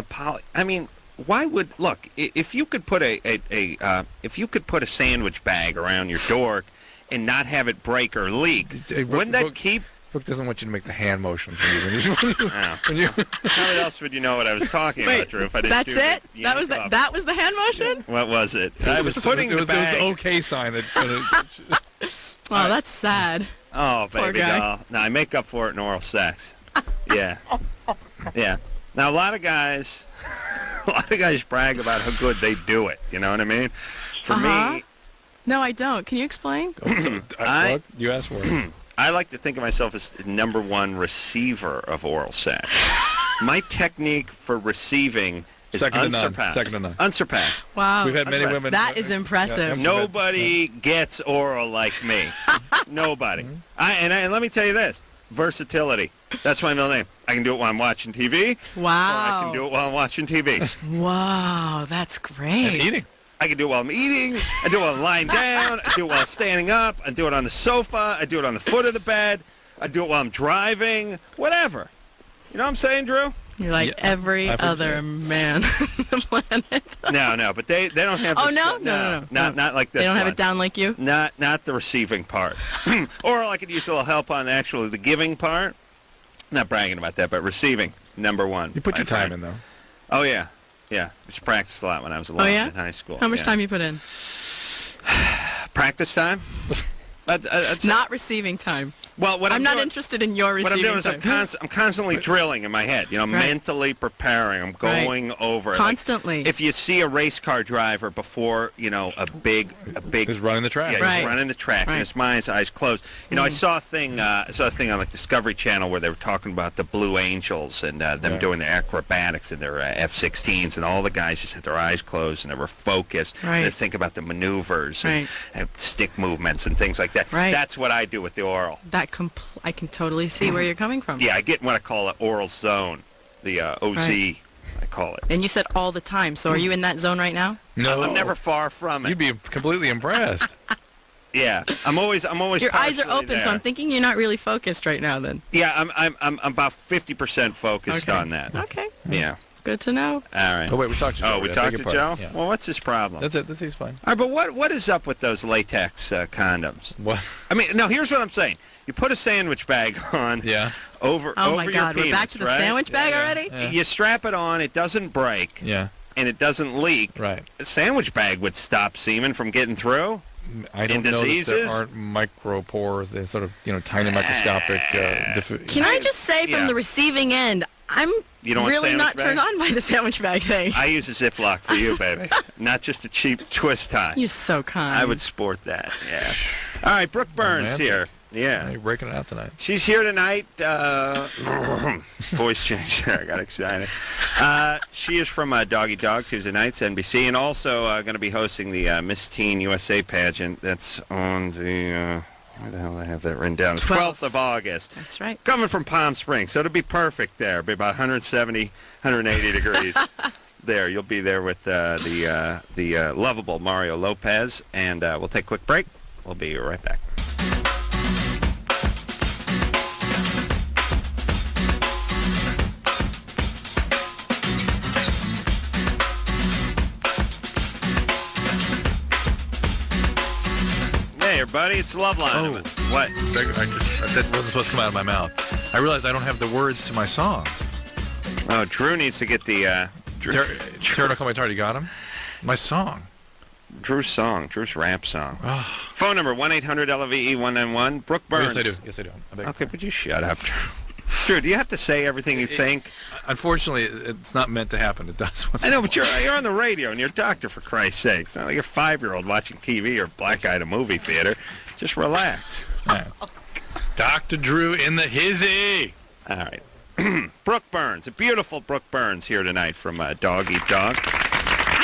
why would look if you could put if you could put a sandwich bag around your dork and not have it break or leak, wouldn't that keep? Brooke doesn't want you to make the hand motions when you How else would you know what I was talking about, Drew? If I didn't That's do it? the That was yank off? that was the hand motion? What was it? I was putting it the was bag. the okay sign that. Wow, that's sad. Oh, Poor baby guy. doll. No, I make up for it in oral sex. Yeah. Yeah. Now, a lot of guys a lot of guys brag about how good they do it. You know what I mean? For me, No, I don't. Can you explain? You asked for it. I like to think of myself as the #1 receiver of oral sex. My technique for receiving is unsurpassed. Second to none. Unsurpassed. Wow. We've had many women. That is impressive. Nobody gets oral like me. Nobody. And let me tell you this. Versatility. That's my middle name. I can do it while I'm watching TV. Wow. Or I can do it while I'm watching TV. Wow, that's great. And eating. I can do it while I'm eating. I do it while I'm lying down. I do it while I'm standing up. I do it on the sofa. I do it on the foot of the bed. I do it while I'm driving. Whatever. You know what I'm saying, Drew? You're like every other man on the planet. No, but they don't have. Oh, this, no. Not like this. They don't have one. it down like you? Not the receiving part. Or I could use a little help on actually the giving part. Not bragging about that, but receiving, #1. You put your time in, though. Oh, yeah. Yeah. I used to practice a lot when I was alone in high school. How much time you put in? Practice time? Not receiving time. Well, what I'm not interested in your receiving time. What I'm doing is I'm constantly drilling in my head, mentally preparing. I'm going over it. Constantly. Like, if you see a race car driver before, a big. He's running the track. Yeah, he's running the track, and his mind's eyes closed. I saw a thing on like Discovery Channel where they were talking about the Blue Angels and them doing their acrobatics and their F-16s, and all the guys just had their eyes closed and they were focused. Right. And they think about the maneuvers and stick movements and things like that. Right. That's what I do with the oral. I can totally see where you're coming from. Yeah, I get what I call an oral zone, the OZ, I call it. And you said all the time, so are you in that zone right now? No, I'm never far from it. You'd be completely impressed. Yeah, I'm always. Your eyes are open, there. so I'm thinking you're not really focused right now. Then. Yeah, I'm about 50% focused on that. Okay. Yeah. Good to know. All right. Oh wait, we talked to Joe. Oh, we talked to Joe. Yeah. Well, what's his problem? That's it. He's fine. All right, but what is up with those latex condoms? What? I mean, no. Here's what I'm saying. You put a sandwich bag on. Yeah. Over my your God, penis, we're back to the right? sandwich bag already? Yeah. You strap it on. It doesn't break. Yeah. And it doesn't leak. Right. A sandwich bag would stop semen from getting through. I don't know that there aren't micropores. They're sort of, tiny microscopic. Can I just say from the receiving end, I'm really not turned on by the sandwich bag thing. I use a Ziploc for you, baby. Not just a cheap twist tie. You're so kind. I would sport that, yeah. All right, Brooke Burns here. Yeah. You're breaking it out tonight. She's here tonight. Voice change there. I got excited. She is from Doggy Dog Tuesday nights, NBC, and also going to be hosting the Miss Teen USA pageant. That's on the... where the hell do I have that written down? 12th of August. That's right. Coming from Palm Springs, so it'll be perfect there. It'll be about 170, 180 degrees there. You'll be there with the lovable Mario Lopez, and we'll take a quick break. We'll be right back. Hey, everybody, it's Loveline. What? That wasn't supposed to come out of my mouth. I realized I don't have the words to my song. Oh, Drew needs to get the... Tear Knuckle My Tart, you got him? My song. Drew's song. Drew's rap song. Oh. Phone number, 1-800-LVE-191. Brooke Burns. Yes, I do. Okay, would you shut up, Drew? Drew, do you have to say everything you think? Unfortunately, it's not meant to happen. It does. I know, but you're on the radio, and you're a doctor, for Christ's sake. It's not like you're a 5-year-old watching TV or black guy at a movie theater. Just relax. Right. Dr. Drew in the hizzy. All right. Brooke Burns, a beautiful Brooke Burns here tonight from Dog Eat Dog.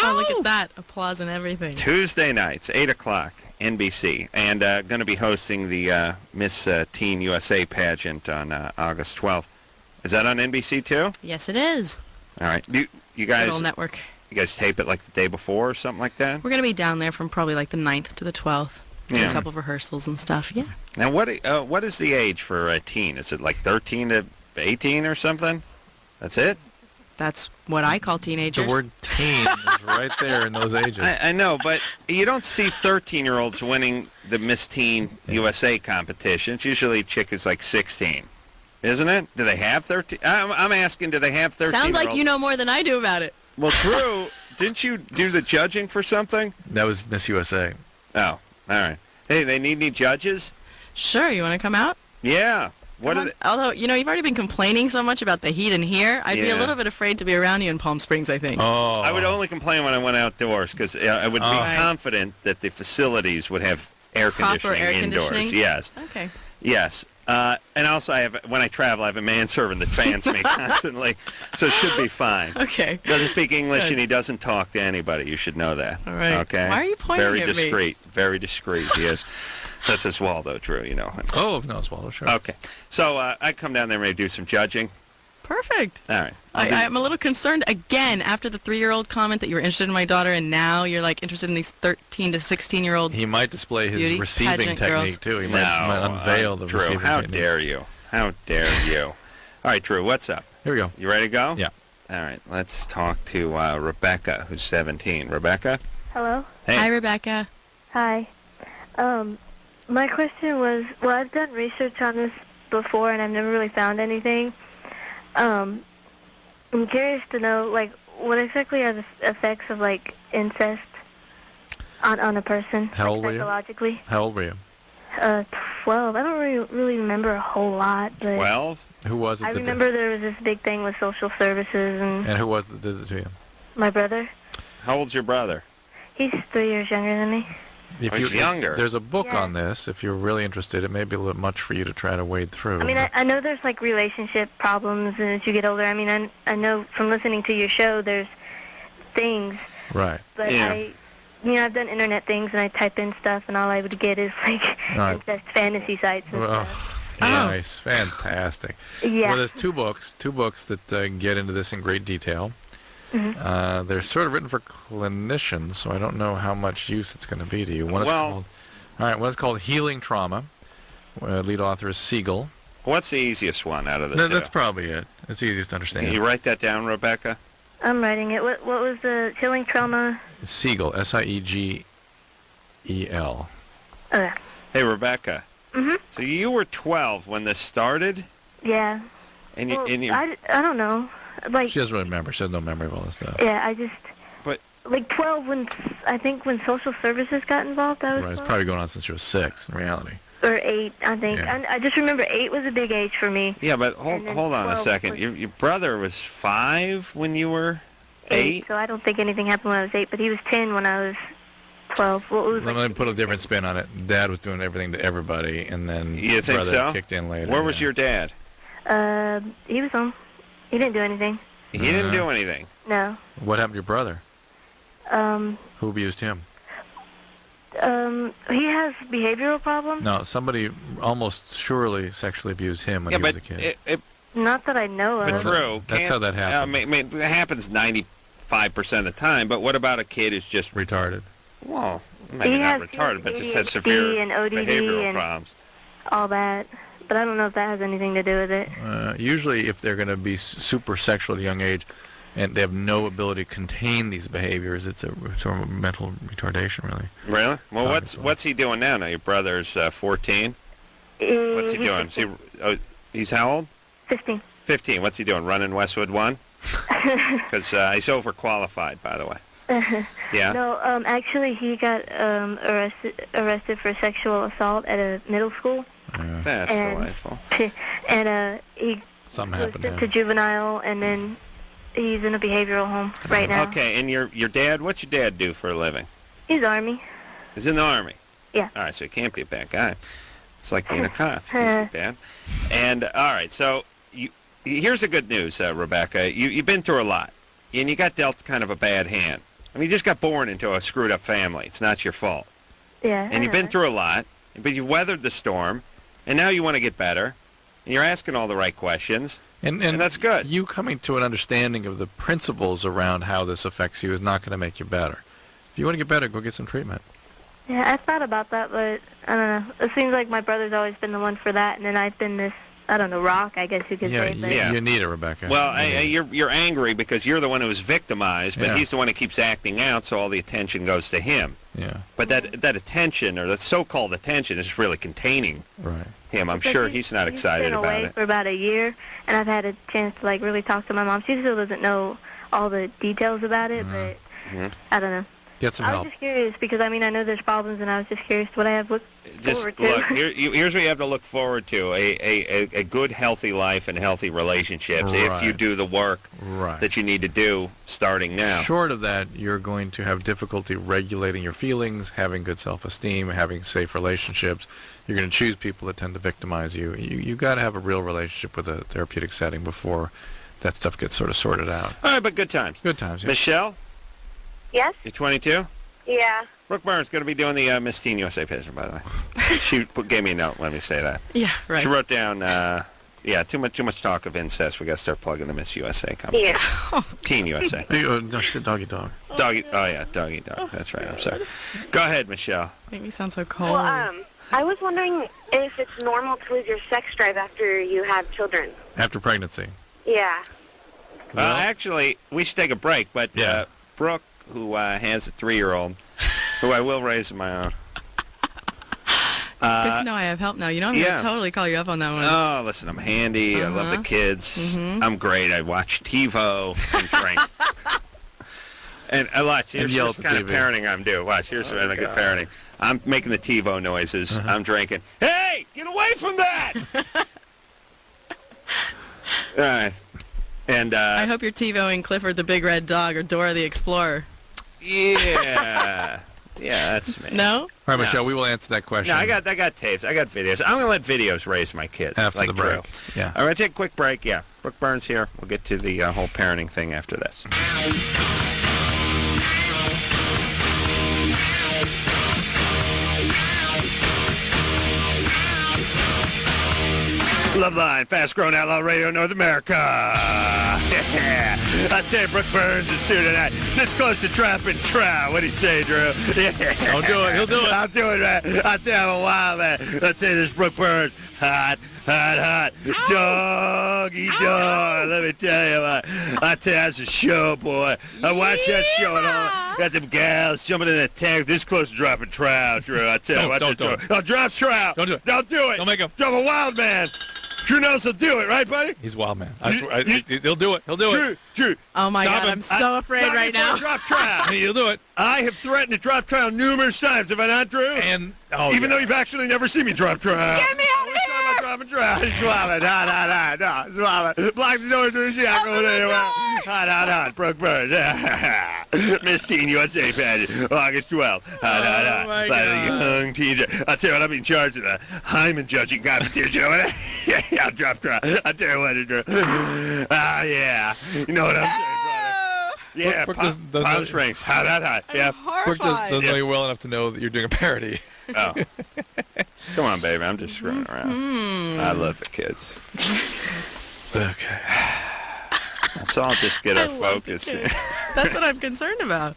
Oh, look at that. Applause and everything. Tuesday nights, 8 o'clock, NBC. And going to be hosting the Miss Teen USA pageant on August 12th. Is that on NBC too? Yes, it is. All right. You guys... Little network. You guys tape it like the day before or something like that? We're going to be down there from probably like the 9th to the 12th. Yeah. A couple of rehearsals and stuff, yeah. Now, what is the age for a teen? Is it like 13 to 18 or something? That's it? That's what I call teenagers. The word teen is right there in those ages. I know, but you don't see 13-year-olds winning the Miss Teen USA competition. It's usually a chick who's like 16. Isn't it? Do they have 13? I'm asking, do they have 13? Sounds like you know more than I do about it. Well, Drew, didn't you do the judging for something? That was Miss USA. Oh, all right. Hey, they need any judges? Sure, you want to come out? Yeah. What are Although, you've already been complaining so much about the heat in here, I'd be a Yeah. little bit afraid to be around you in Palm Springs, I think. Oh. I would only complain when I went outdoors because I would be Right. confident that the facilities would have air Proper conditioning air indoors. conditioning? Yes. Okay. Yes. And also, when I travel, I have a manservant that fans me constantly, so it should be fine. Okay. Doesn't speak English Good. and he doesn't talk to anybody. You should know that. All right. Okay. Why are you pointing Very at me? discreet. Very discreet. He is. That's Oswaldo, Drew. You know him. Oh, no, Swallow, sure. Okay. So I come down there and maybe do some judging. Perfect. All right. I'm a little concerned, again, after the 3-year-old comment that you were interested in my daughter, and now you're, interested in these 13 to 16-year-old. He might display his Beauty receiving pageant technique, girls. too. He might unveil the Drew, receiving how technique. dare you? How dare you? All right, Drew, what's up? Here we go. You ready to go? Yeah. All right, let's talk to Rebecca, who's 17. Rebecca? Hello? Hey. Hi, Rebecca. Hi. My question was, well, I've done research on this before, and I've never really found anything. I'm curious to know, what exactly are the effects of, incest on a person? How old were you? Psychologically? How old were you? 12. I don't really remember a whole lot, but 12? Who was it I that remember there was this big thing with social services and did? And who was it that did it to you? my brother. How old's your brother? He's 3 years younger than me. If he's younger. There's a book Yeah. on this. If you're really interested, it may be a little much for you to try to wade through. I mean, I know there's relationship problems as you get older. I mean, I know from listening to your show there's things, Right. but Yeah. I've done internet things and I type in stuff and all I would get is Right. incest fantasy sites and Well, stuff. nice. Fantastic. Yeah. Well, there's two books that get into this in great detail. Mhm. They're sort of written for clinicians, so I don't know how much use it's going to be to you. One is called Healing Trauma. Lead author is Siegel. What's the easiest one out of the No, two? that's probably it. It's easiest to understand. Can you write that down, Rebecca? I'm writing it. What was the healing trauma? Siegel, Siegel. Okay. Hey, Rebecca. Mhm. So you were 12 when this started? Yeah. And you, Well, I don't know. She doesn't really remember. She has no memory of all this stuff. Yeah, I just. But 12 when social services got involved. I was Right, it's 12. probably going on since she was 6, in reality. Or 8, I think. Yeah. I just remember 8 was a big age for me. yeah, but And then hold on a 12 second. was- Your brother was 5 when you were 8? So I don't think anything happened when I was 8, but he was 10 when I was 12. Well, it was Let me put a different spin on it. Dad was doing everything to everybody, and then You think brother so? kicked in later. Where was your dad? he was home. He didn't do anything. He didn't Uh-huh. do anything. No. What happened to your brother? Um, Who abused him? he has behavioral problems. No, somebody almost surely sexually abused him when Yeah, he was but a kid. Not that I know But of. Drew, That's how that happens. it happens 95% of the time. But what about a kid who's just Retarded. well, maybe He not has retarded, but just has ADHD severe and ODD behavioral and- problems? All that. But I don't know if that has anything to do with it. Usually, if they're going to be super sexual at a young age, and they have no ability to contain these behaviors, it's a sort of a mental retardation, really. Really? Well, Obviously. what's he doing now? Now your brother's 14. What's he He's doing? 15. He's how old? 15. 15. What's he doing? Running Westwood 1? Because he's overqualified, by the way. Yeah? No, actually, he got arrested for sexual assault at a middle school. That's and- delightful. And he Something was happened to sent to him. juvenile, and then he's in a behavioral home right now. Okay, and your dad, what's your dad do for a living? He's Army. He's in the Army. Yeah. All right, so he can't be a bad guy. It's like being a cop. He can't be bad. And, all right, so here's the good news, Rebecca. You've been through a lot, and you got dealt kind of a bad hand. I mean, you just got born into a screwed-up family. It's not your fault. Yeah. And you've been through a lot, but you've weathered the storm, and now you want to get better, and you're asking all the right questions, And that's good. You coming to an understanding of the principles around how this affects you is not going to make you better. If you want to get better, go get some treatment. Yeah, I thought about that, but I don't know. It seems like my brother's always been the one for that, and then I've been this, I don't know, rock, I guess you could say. But Yeah. You need it, Rebecca. Well, You need it. you're angry because you're the one who was victimized, but Yeah. he's the one who keeps acting out, so all the attention goes to him. Yeah, But that attention, or that so-called attention, is really containing right. him. I'm Because sure he's not excited been about away it. for about a year, and I've had a chance to really talk to my mom. She still doesn't know all the details about it, but Mhm. I don't know. Get some I help. was just curious because, I mean, I know there's problems, and I was just curious what I have looked Just forward to. look, here's what you have to look forward to: a good, healthy life and healthy relationships. If you Right. do the work Right. that you need to do starting now. Short of that, you're going to have difficulty regulating your feelings, having good self-esteem, having safe relationships. You're going to choose people that tend to victimize you. You got to have a real relationship with a therapeutic setting before that stuff gets sort of sorted out. All right, but good times. Good times, yeah. Michelle, Yes? you're 22. Yeah. Brooke Burns going to be doing the Miss Teen USA pageant, by the way. She gave me a note. Let me say that. Yeah, right. She wrote down, too much talk of incest. We got to start plugging the Miss USA competition. Yeah. Teen USA. Hey, no, she said doggy dog. Doggy. Oh yeah, doggy dog. That's right. I'm sorry. Go ahead, Michelle. Make me sound so cold. Well, I was wondering if it's normal to lose your sex drive after you have children. After pregnancy. Yeah. Well- Actually, we should take a break. But Yeah. Brooke, who has a 3-year-old, who I will raise on my own. Good to know I have help now. You know, I'm going to totally call you up on that one. Oh, listen, I'm handy. I love the kids. I'm great. I watch TiVo and drink. And watch, here's yell this at the kind of TV. parenting I'm doing. Watch, here's really good parenting. I'm making the TiVo noises. I'm drinking. Hey, get away from that! All right. And, I hope you're TiVoing Clifford the Big Red Dog or Dora the Explorer. yeah. Yeah, that's me. No? All right, Michelle, we will answer that question. No, I got tapes. I got videos. I'm going to let videos raise my kids. After like the break. Drew. Yeah. I'm going to take a quick break. Yeah. Brooke Burns here. We'll get to the whole parenting thing after this. Loveline, fast-growing outlaw radio, North America. Yeah. I tell you, Brooke Burns is doing tonight. This close to trapping trout. What do you say, Drew? Yeah. Don't do it. He'll do it. I'll do it, man. I'll tell you, I'm a wild man. I'll tell you, this Brooke Burns, hot. Doggy dog. Let me tell you, I tell you, that's a show, boy. I watched that show at home. Got them gals jumping in the tank this close to dropping trout, Drew. I tell you, watch Don't. that show. Oh, drop trout. Don't do it. Don't do it. Don't make him. Drop a wild man. Drew knows he'll do it, right, buddy? He's a wild man. You- He'll do it. He'll do it. Drew. Oh, my Stop God. him. I'm so afraid Not right before I now. Drop trout. He'll do it. I have threatened to drop trout numerous times, have I not, Drew? And Even though you've actually never seen me drop trout. Get me out of Every time I here! drop a trout, swab it. No. Swab it. Block the door, Drew. She's not going anywhere. Hot. Brooke Burns. Miss Teen USA pageant, August 12th. Oh, my By the God. young teacher. I'll tell you what, I'm in charge of the Hyman judging competition. Yeah, I'll drop trout. I'll tell you what, Drew. Yeah. You know what I'm saying, brother? Yeah, Brooke doesn't Palm know- Springs. Hot. Yeah. Brooke Horrified. doesn't know you well enough to know that you're doing a parody. Oh. Come on, baby. I'm just screwing around. I love the kids. Okay. Let's all just get our I love the focus. kids. That's what I'm concerned about.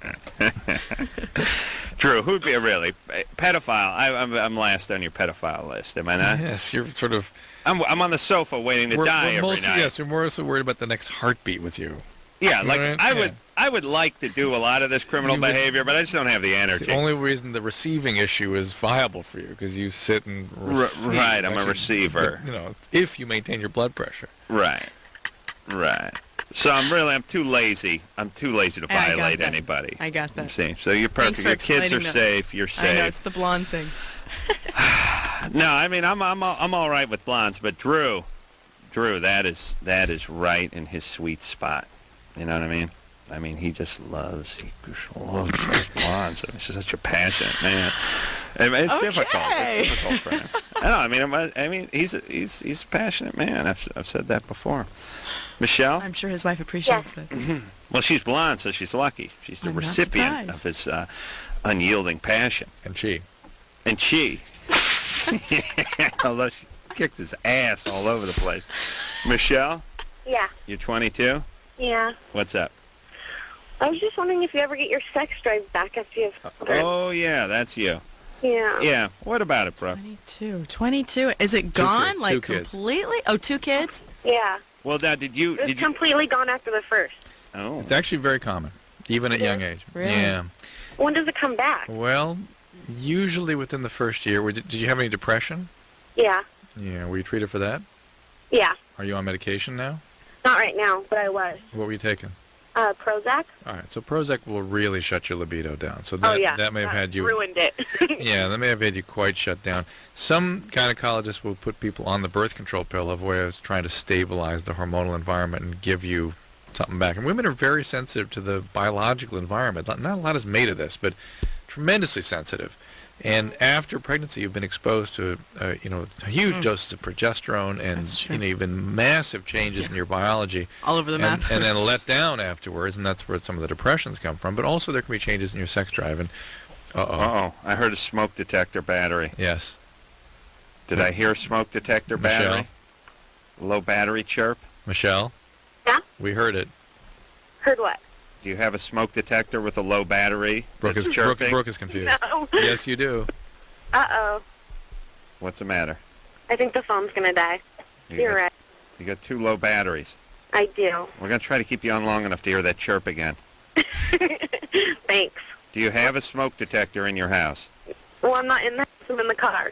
Drew, who'd be a really pedophile? I'm last on your pedophile list, am I not? Yes, you're sort of... I'm on the sofa waiting to die every mostly, night. Yes, we're more so worried about the next heartbeat with you. Yeah, like Right, I would like to do a lot of this criminal You would- behavior, but I just don't have the It's energy. the only reason the receiving issue is viable for you, because you sit and receive. right, I'm a Actually, receiver. You know, if you maintain your blood pressure. Right. So I'm too lazy. I'm too lazy to I got violate that. anybody. I got that. See, so you're perfect. Thanks for Your kids are explaining that. safe. You're safe. I know, it's the blonde thing. No, I mean I'm all right with blondes, but Drew, that is right in his sweet spot. You know what I mean? I mean he just loves these blondes. I mean, it's just such a passionate man. I mean, it's difficult. It's difficult for him. I mean he's a passionate man. I've said that before. Michelle? I'm sure his wife appreciates it. Well, she's blonde, so she's lucky. She's the I'm not recipient of surprised. his unyielding passion. And she. And she, although she kicks his ass all over the place. Michelle, Yeah. you're 22? Yeah. What's up? I was just wondering if you ever get your sex drive back after you have children. Oh, yeah, that's you. Yeah. Yeah, what about it, Brooke? 22. Is it gone? kids, Like 2 kids. completely? Oh, 2 kids? Yeah. Well, now, It was completely gone after the first. Oh, It's actually very common, even at young age. Really? Yeah. When does it come back? Well, usually within the first year. Did you have any depression? Yeah. Yeah. Were you treated for that? Yeah. Are you on medication now? Not right now, but I was. What were you taking? Prozac. All right, so Prozac will really shut your libido down. So Oh, yeah. that may have had you ruined it. Yeah, that may have had you quite shut down. Some gynecologists will put people on the birth control pill of ways trying to stabilize the hormonal environment and give you something back. And women are very sensitive to the biological environment. Not a lot is made of this, but tremendously sensitive. And after pregnancy, you've been exposed to, huge doses of progesterone and, even massive changes in your biology. All over the map. And then let down afterwards, and that's where some of the depressions come from. But also there can be changes in your sex drive. And I heard a smoke detector battery. Yes. Did I hear smoke detector battery? Low battery chirp? Michelle? Yeah? We heard it. Heard what? Do you have a smoke detector with a low battery? Brooke is confused. No. Yes, you do. Uh-oh. What's the matter? I think the phone's going to die. You're right. You got 2 low batteries. I do. We're going to try to keep you on long enough to hear that chirp again. Thanks. Do you have a smoke detector in your house? Well, I'm not in the house. I'm in the car.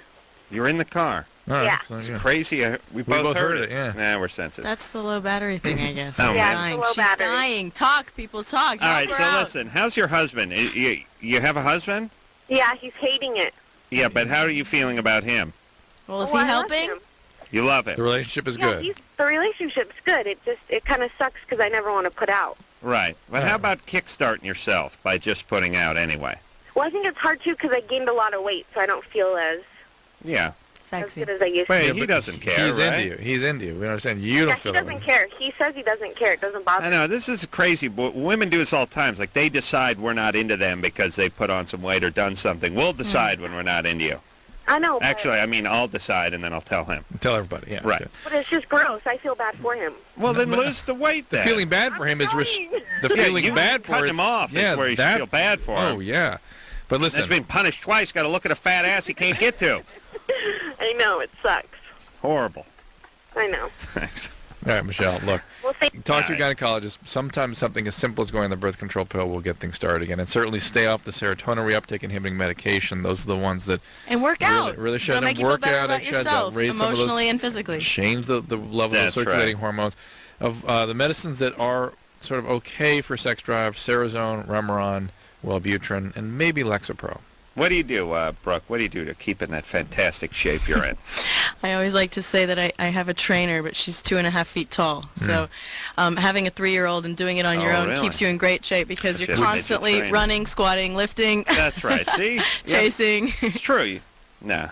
You're in the car. All right, Yeah. so, It's crazy. We both heard it. Yeah. Nah, we're sensitive. That's the low battery thing, I guess. Oh, She's yeah, dying. it's the low She's battery. dying. Talk, people, talk. All right, Help so her out. listen. How's your husband? You have a husband? Yeah, he's hating it. Yeah, but how are you feeling about him? Well, is Oh, he I love helping? him. You love him. The relationship is Yeah, good. the relationship's good. It kind of sucks because I never want to put out. Right. But how about kickstarting yourself by just putting out anyway? Well, I think it's hard, too, because I gained a lot of weight, so I don't feel as Yeah. Sexy. good as I used to. Wait, Yeah, he but doesn't care, He's right? into you. He's into you. We understand. You Yeah, don't he feel doesn't it. care. He says he doesn't care. It doesn't bother I him. know, this is crazy. But women do this all the time. Like, they decide we're not into them because they put on some weight or done something. We'll decide when we're not into you. I know, but, Actually, I mean, I'll decide, and then I'll tell him. Tell everybody. Yeah. Right. okay. but it's just gross. I feel bad for him. Well, then lose the weight The then. feeling bad for him is trying. the Yeah, feeling you bad for cutting is- him off yeah, is where you should feel bad for him. Oh yeah, but listen. He's been punished twice. Got to look at a fat ass he can't get to. I know, it sucks. It's horrible. I know. Thanks. All right, Michelle. Look, Well, thank talk to your gynecologist. Sometimes something as simple as going on the birth control pill will get things started again, and certainly stay off the serotonin reuptake inhibiting medication. Those are the ones that And work out. really should It'll make you work feel better out, about exercise, yourself, raise some of those- emotionally and physically. change the level That's of circulating right. hormones. Of the medicines that are sort of okay for sex drive: Cerazone, Remeron, Wellbutrin, and maybe Lexapro. What do you do, Brooke? What do you do to keep in that fantastic shape you're in? I always like to say that I have a trainer, but she's 2.5 feet tall. So having a 3-year-old and doing it on your Oh, own really? keeps you in great shape because That's you're it. constantly Trainer. running, squatting, lifting, That's right. See? Yeah, chasing. it's true. No.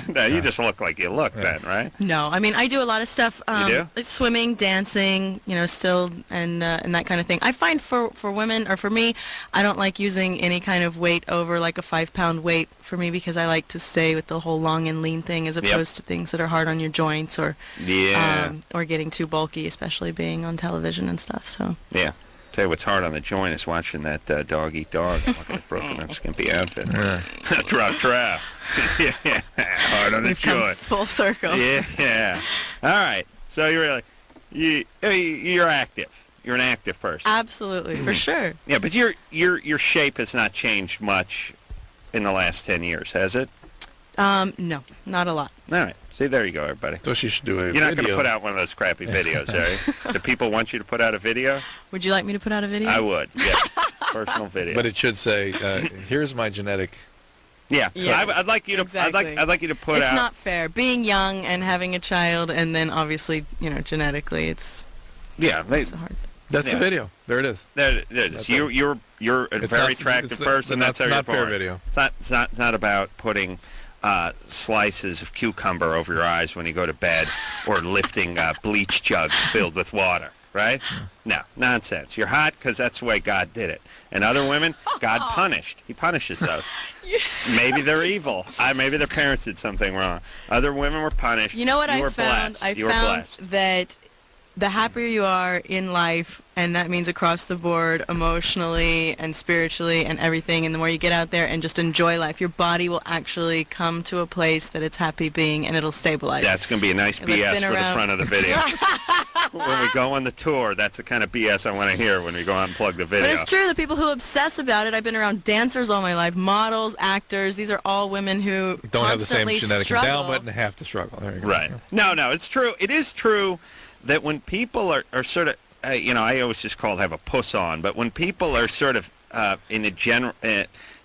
No, you just look like you look then, right? No, I mean, I do a lot of stuff. do? Like swimming, dancing, still, and that kind of thing. I find for women, or for me, I don't like using any kind of weight over like a 5-pound weight for me because I like to stay with the whole long and lean thing as opposed to things that are hard on your joints or or getting too bulky, especially being on television and stuff. So Yeah. Tell you what's hard on the joint is watching that dog eat dog. Looking at Brooke in that skimpy outfit. Trap. Yeah. Hard on the we've come joint. full circle. Yeah. All right. So you're active. You're an active person. Absolutely, for sure. Yeah, but your shape has not changed much in the last 10 years, has it? No, not a lot. All right. See, there you go, everybody. So she should do a You're not going to video. put out one of those crappy videos, are you? Do people want you to put out a video? Would you like me to put out a video? I would, yes. Personal video. But it should say, "Here's my genetic." yeah. Yeah. I'd like you to. Exactly. I'd like you to put It's out. not fair. Being young and having a child, and then obviously, genetically, it's Yeah. a hard thing. That's the Yeah. video. There it is. There it is. That's You're a It's very not- attractive it's person. not- That's how you're not fair born. video. It's not about putting slices of cucumber over your eyes when you go to bed, or lifting bleach jugs filled with water. Right? No, nonsense. You're hot because that's the way God did it. And other women, God punished. He punishes those. Maybe they're evil. Maybe their parents did something wrong. Other women were punished. You know what you I were found? Blessed. You were blessed. That the happier you are in life, and that means across the board, emotionally and spiritually and everything, and the more you get out there and just enjoy life, your body will actually come to a place that it's happy being, and it'll stabilize. That's going to be a nice Because I've BS been for the around- front of the video. When we go on the tour, that's the kind of BS I want to hear when we go out and plug the video. But it's true, the people who obsess about it, I've been around dancers all my life, models, actors, these are all women who Don't have the same constantly genetic struggle. endowment and have to struggle. There you go. Right. No, it's true. It is true that when people are sort of I always just call it have a puss on, but when people are sort of in a general...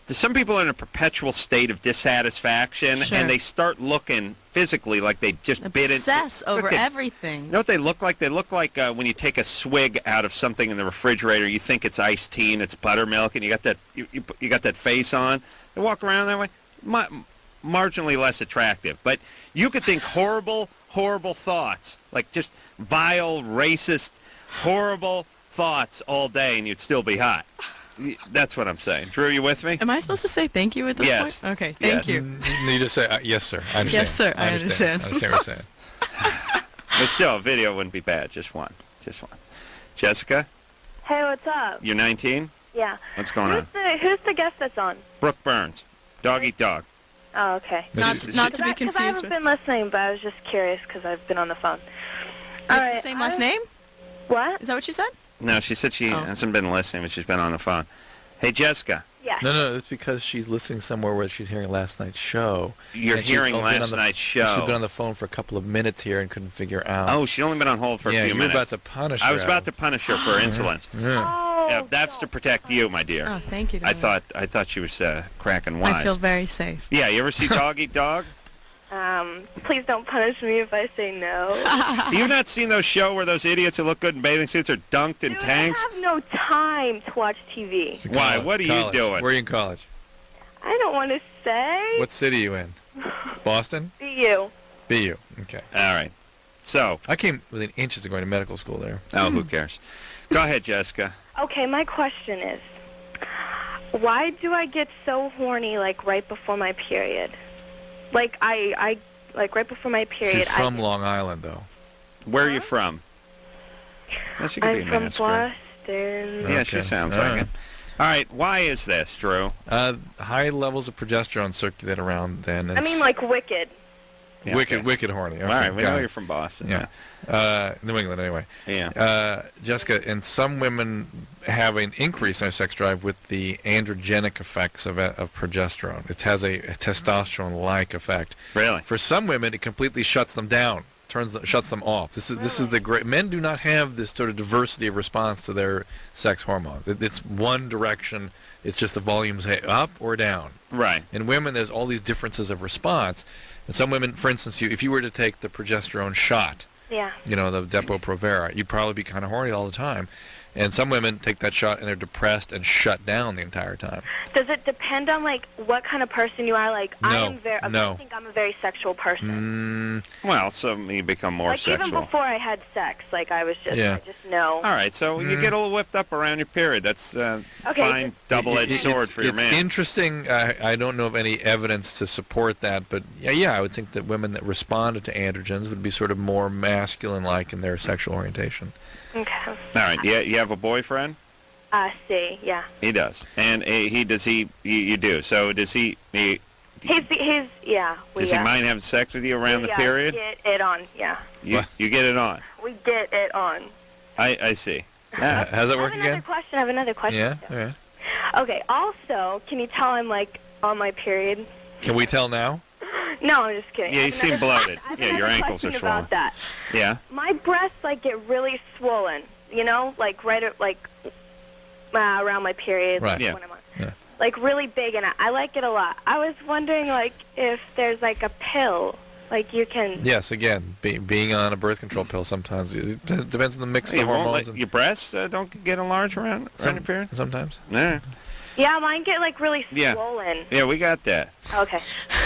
some people are in a perpetual state of dissatisfaction, Sure. and they start looking physically like they just bit it. Obsess over everything. You know what they look like? They look like when you take a swig out of something in the refrigerator, you think it's iced tea and it's buttermilk, and you got that you got that face on. They walk around that way, marginally less attractive. But you could think horrible thoughts, like just vile, racist, horrible thoughts all day, and you'd still be hot. That's what I'm saying. Drew, you with me? Am I supposed to say thank you at this Yes. point? Okay, thank you. You just say, yes, sir. I understand. Yes, sir. I understand. I understand what you're saying. But still, a video wouldn't be bad. Just one. Jessica, Hey, what's up? you're 19? Yeah. What's going on? Who's the guest that's on? Brooke Burns. Dog eat dog. Oh, okay. Not to be Because I confused haven't with... been listening, but I was just curious because I've been on the phone. You All have the right, same last name? What? Is that what you said? No, she said she hasn't been listening, but she's been on the phone. Hey, Jessica. Yeah. No, it's because she's listening somewhere where she's hearing last night's show. You're And she's hearing only been last on the- night's show. She's been on the phone for a couple of minutes here and couldn't figure out. Oh, she'd only been on hold for a few you were minutes. about to punish her. I was about to punish her for insolence. Yeah. Oh, Yeah, that's to protect you, my dear. Oh, thank you. I darling. thought she was cracking wise. I feel very safe. Yeah, you ever see Dog Eat Dog? please don't punish me if I say no. You've not seen those show where those idiots who look good in bathing suits are dunked in Dude, tanks? I have no time to watch TV. She's in Why? college. What are you College. doing? Where are you in college? I don't want to say. What city are you in? Boston? You. BU. Okay. All right. So, I came within inches of going to medical school there. oh, who cares? Go ahead, Jessica. Okay, my question is, why do I get so horny like right before my period? Like I like right before my period. She's from Long Island, though. Where are you from? Well, she could be I'm a from master. Boston. Yeah, she Okay. sounds All like right. it. All right, why is this, Drew? High levels of progesterone circulate around then. I mean, like wicked. Yeah, wicked, okay. wicked horny. Okay, All right, we got know it. you're from Boston. Yeah. New England, anyway. Yeah. Jessica, and some women have an increase in their sex drive with the androgenic effects of progesterone. It has a testosterone-like effect. Really? For some women, it completely shuts them down, shuts them off. This is the great. Men do not have this sort of diversity of response to their sex hormones. It's one direction. It's just the volume's up or down. Right. In women, there's all these differences of response. And some women, for instance, if you were to take the progesterone shot, Yeah. the Depo-Provera, you'd probably be kind of horny all the time. And some women take that shot and they're depressed and shut down the entire time. Does it depend on like what kind of person you are? Like I No, am very. no. I think I'm a very sexual person. Well, so you become more Like sexual. even before I had sex, like I was just. Yeah. I just know. All right, so you get a little whipped up around your period. That's fine, just- double-edged sword for your it's man. interesting. I don't know of any evidence to support that, but yeah, I would think that women that responded to androgens would be sort of more masculine-like in their sexual orientation. Okay. All right, you have a boyfriend? See, yeah. He does, and you do. So does he? He's yeah. Does he mind having sex with you around the yeah, period? Get it on, yeah. You get it on. We get it on. I see. How's that work I have another question. Yeah. Yeah. Okay. Also, can you tell I'm like on my period? Can we tell now? No, I'm just kidding. Yeah, I you have seem another- bloated. I have Yeah, your another ankles are question swollen. about that. Yeah. My breasts like get really swollen. You know, like right at like around my period. Right. Like, Yeah. when I'm on. Yeah. Like really big, and I like it a lot. I was wondering like if there's like a pill, like you can. Yes. Again, being on a birth control pill sometimes it depends on the mix of the You won't hormones. let your breasts don't get enlarged around your period? Sometimes. No. Yeah, mine get like really Yeah. swollen. Yeah, we got that. Okay.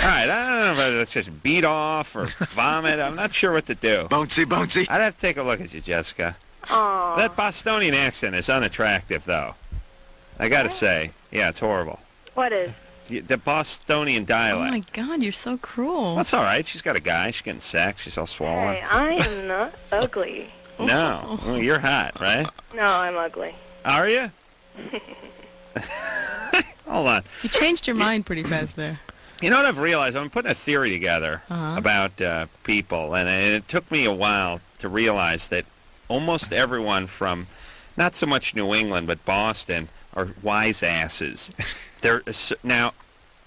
All right, I don't know if that's just beat off or vomit. I'm not sure what to do. Bouncy. I'd have to take a look at you, Jessica. Aw. That Bostonian accent is unattractive, though. I got to say. Yeah, it's horrible. What is? The Bostonian Oh dialect. my God, you're so cruel. That's all right. She's got a guy. She's getting sex. She's all swollen. Hey, I am not ugly. No. Well, you're hot, right? No, I'm ugly. Are you? Hold on. You changed your mind pretty fast there. You know what I've realized? I'm putting a theory together Uh-huh. about people, and it took me a while to realize that almost everyone from, not so much New England, but Boston, are wise asses. Now,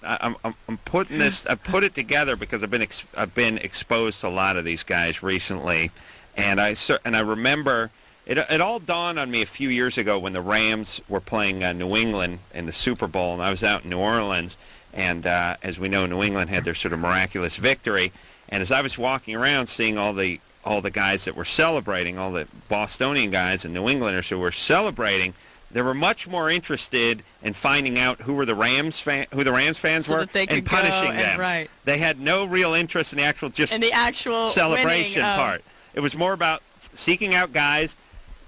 I'm putting this. I put it together because I've been exposed to a lot of these guys recently, and I remember it all dawned on me a few years ago when the Rams were playing New England in the Super Bowl, and I was out in New Orleans, and as we know, New England had their sort of miraculous victory. And as I was walking around seeing all the guys that were celebrating, all the Bostonian guys and New Englanders who were celebrating, they were much more interested in finding out who the Rams fans So were that they could and punishing go them. right. They had no real interest in the actual celebration winning, part. It was more about seeking out guys,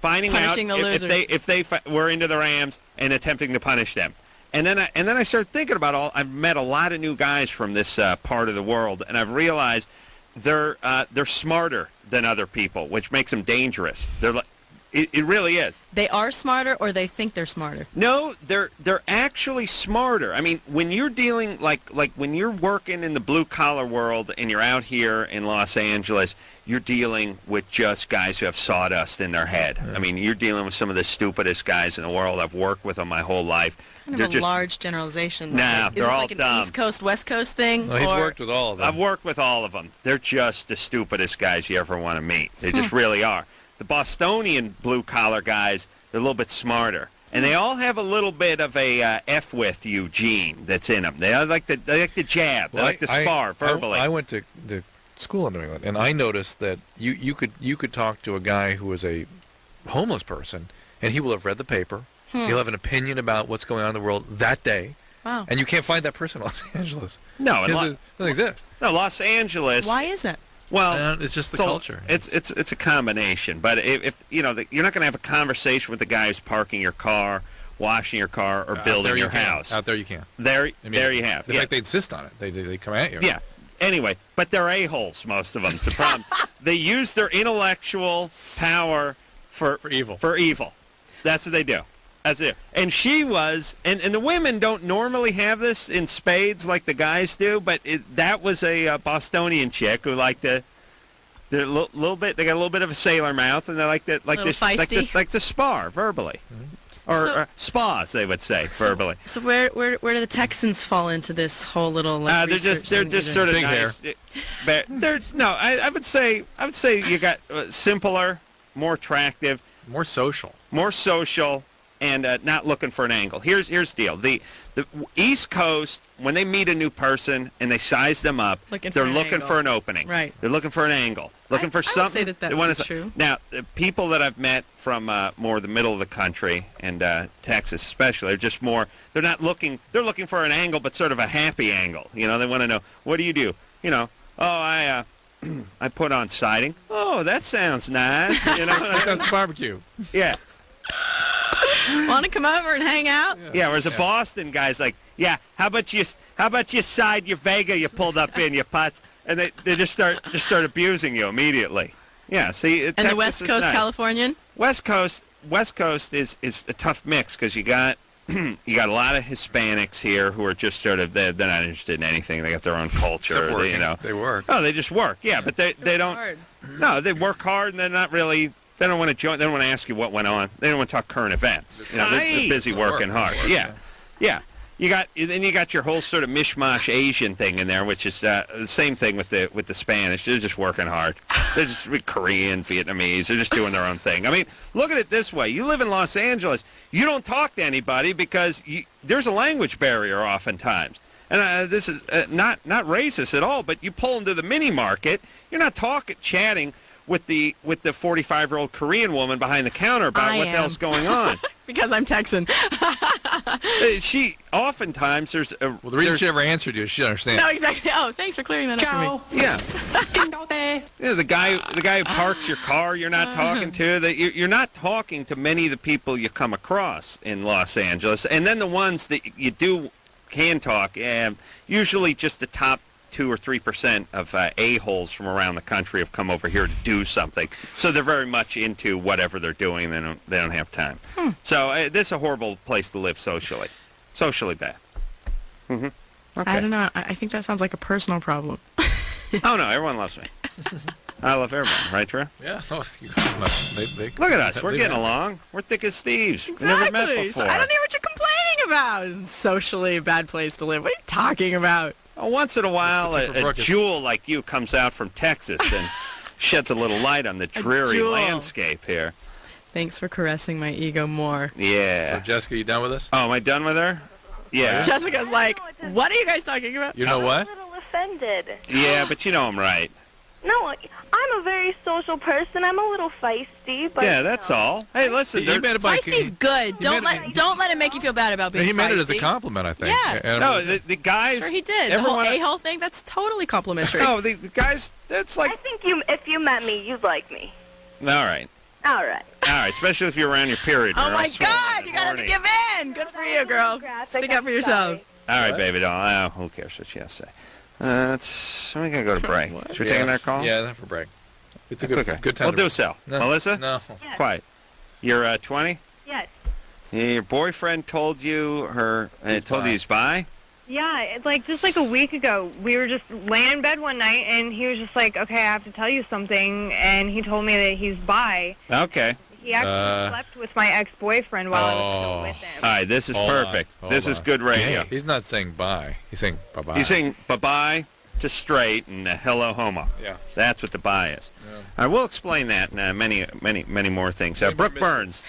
finding out Punishing the loser. if they were into the Rams and attempting to punish them. And then I started thinking about I've met a lot of new guys from this part of the world, and I've realized they're smarter than other people, which makes them dangerous. It really is. They are smarter, or they think they're smarter? No, they're actually smarter. I mean, when you're dealing like when you're working in the blue collar world and you're out here in Los Angeles, you're dealing with just guys who have sawdust in their head. I mean, you're dealing with some of the stupidest guys in the world. I've worked with them my whole life. Kind of a large generalization. Nah, is they're this all like an dumb. East Coast, West Coast thing? No, he's worked with all of them. I've worked with all of them. They're just the stupidest guys you ever want to meet. They just really are. The Bostonian blue-collar guys, they're a little bit smarter. And they all have a little bit of a F with you gene that's in them. They like the jab. They like to spar verbally. I went to school in New England, and I noticed that you could talk to a guy who is a homeless person, and he will have read the paper. He'll have an opinion about what's going on in the world that day. Wow. And you can't find that person in Los Angeles. No, it doesn't exist. No, Los Angeles. Why is it? Well, it's just the culture. It's a combination. But if you're not going to have a conversation with the guy who's parking your car, washing your car, or building your house. Out there you can. There you have. In fact, they insist on it. They come at you. Yeah. Anyway, but they're a-holes, most of them. It's the problem. They use their intellectual power for evil. For evil. That's what they do. That's it. And she was, and the women don't normally have this in spades like the guys do, but that was a Bostonian chick who liked to, they're little bit. They got a little bit of a sailor mouth, and they like to like to spar verbally, or spas they would say verbally. So where do the Texans fall into this whole little? Like, they're just sort of big nice. But I would say you got simpler, more attractive, more social. And not looking for an angle. Here's the deal. The East Coast, when they meet a new person and they size them up, they're looking for an opening. Right. They're looking for an angle. Looking for something. I would say that is true. Now, the people that I've met from more the middle of the country and Texas especially are just more, they're looking for an angle, but sort of a happy angle. You know, they want to know, what do you do? You know, I put on siding. Oh, that sounds nice. You know, that sounds barbecue. Yeah. Want to come over and hang out? Yeah, whereas a Boston guy's like, yeah, how about you side your Vega you pulled up in, you putz, and they just start abusing you immediately. Yeah, see, and the West Coast Californian? West Coast is a tough mix because you got a lot of Hispanics here who are just sort of they're not interested in anything. They got their own culture. They work. Oh, they just work. Yeah, but they don't. Hard. No, they work hard and they're not really. They don't want to join. They don't want to ask you what went on. They don't want to talk current events. You know, they're busy working hard. Yeah. You got your whole sort of mishmash Asian thing in there, which is the same thing with the Spanish. They're just working hard. They're just Korean, Vietnamese. They're just doing their own thing. I mean, look at it this way: you live in Los Angeles, you don't talk to anybody because there's a language barrier oftentimes. And this is not racist at all, but you pull into the mini market, you're not chatting with the 45-year-old Korean woman behind the counter about what the hell's going on. Because I'm Texan. She oftentimes there's a the reason she never answered you, she understands. No, exactly. Oh, thanks for clearing that up for me. Yeah. The guy who parks your car, you're not talking to. You're not talking to many of the people you come across in Los Angeles, and then the ones that you can talk, usually just the top 2 or 3% of a-holes from around the country have come over here to do something. So they're very much into whatever they're doing. They don't have time. So this is a horrible place to live socially. Socially bad. Mm-hmm. Okay. I don't know. I think that sounds like a personal problem. Oh, no. Everyone loves me. I love everyone. Right, Drew? Yeah. Look at us. We're getting along. We're thick as thieves. Exactly. We never met before. So I don't know what you're complaining about. It's socially a bad place to live. What are you talking about? Once in a while, a jewel like you comes out from Texas and sheds a little light on the dreary landscape here. Thanks for caressing my ego more. Yeah. So, Jessica, you done with us? Oh, am I done with her? Yeah. Jessica's like, what are you guys talking about? You know what? I'm a little offended. Yeah, but you know I'm right. No, I'm a very social person. I'm a little feisty, but Yeah, that's all. Hey, listen. You made it by Feisty's good. Don't let it make you feel bad about being feisty. He meant it as a compliment, I think. Yeah. And No, the guys. Sure he did. The whole Everyone. a-hole thing, that's totally complimentary. No, the guys. That's like. I think if you met me, you'd like me. All right. All right. All right. Especially if you're around your period. Oh You're my all swollen God, and you gotta horny. give in. Good for you, girl. Stick up for yourself. All right, baby doll. Who cares what she has to say? We gotta go to break. Should we take another call? Yeah, that's for break. It's a good time. We'll do so. No. Melissa? No. Yes. Quiet. You're 20? Yes. Your boyfriend told you he's bi? Yeah, it's like just like a week ago, we were just laying in bed one night, and he was just like, "Okay, I have to tell you something," and he told me that he's bi. Okay. He actually slept with my ex-boyfriend while I was still with him. All right, this is perfect. This is good radio. He's not saying bye. He's saying bye-bye. He's saying bye-bye to straight and hello homo. Yeah. That's what the bi is. Yeah. All right, we'll explain that and many more things. Brooke Burns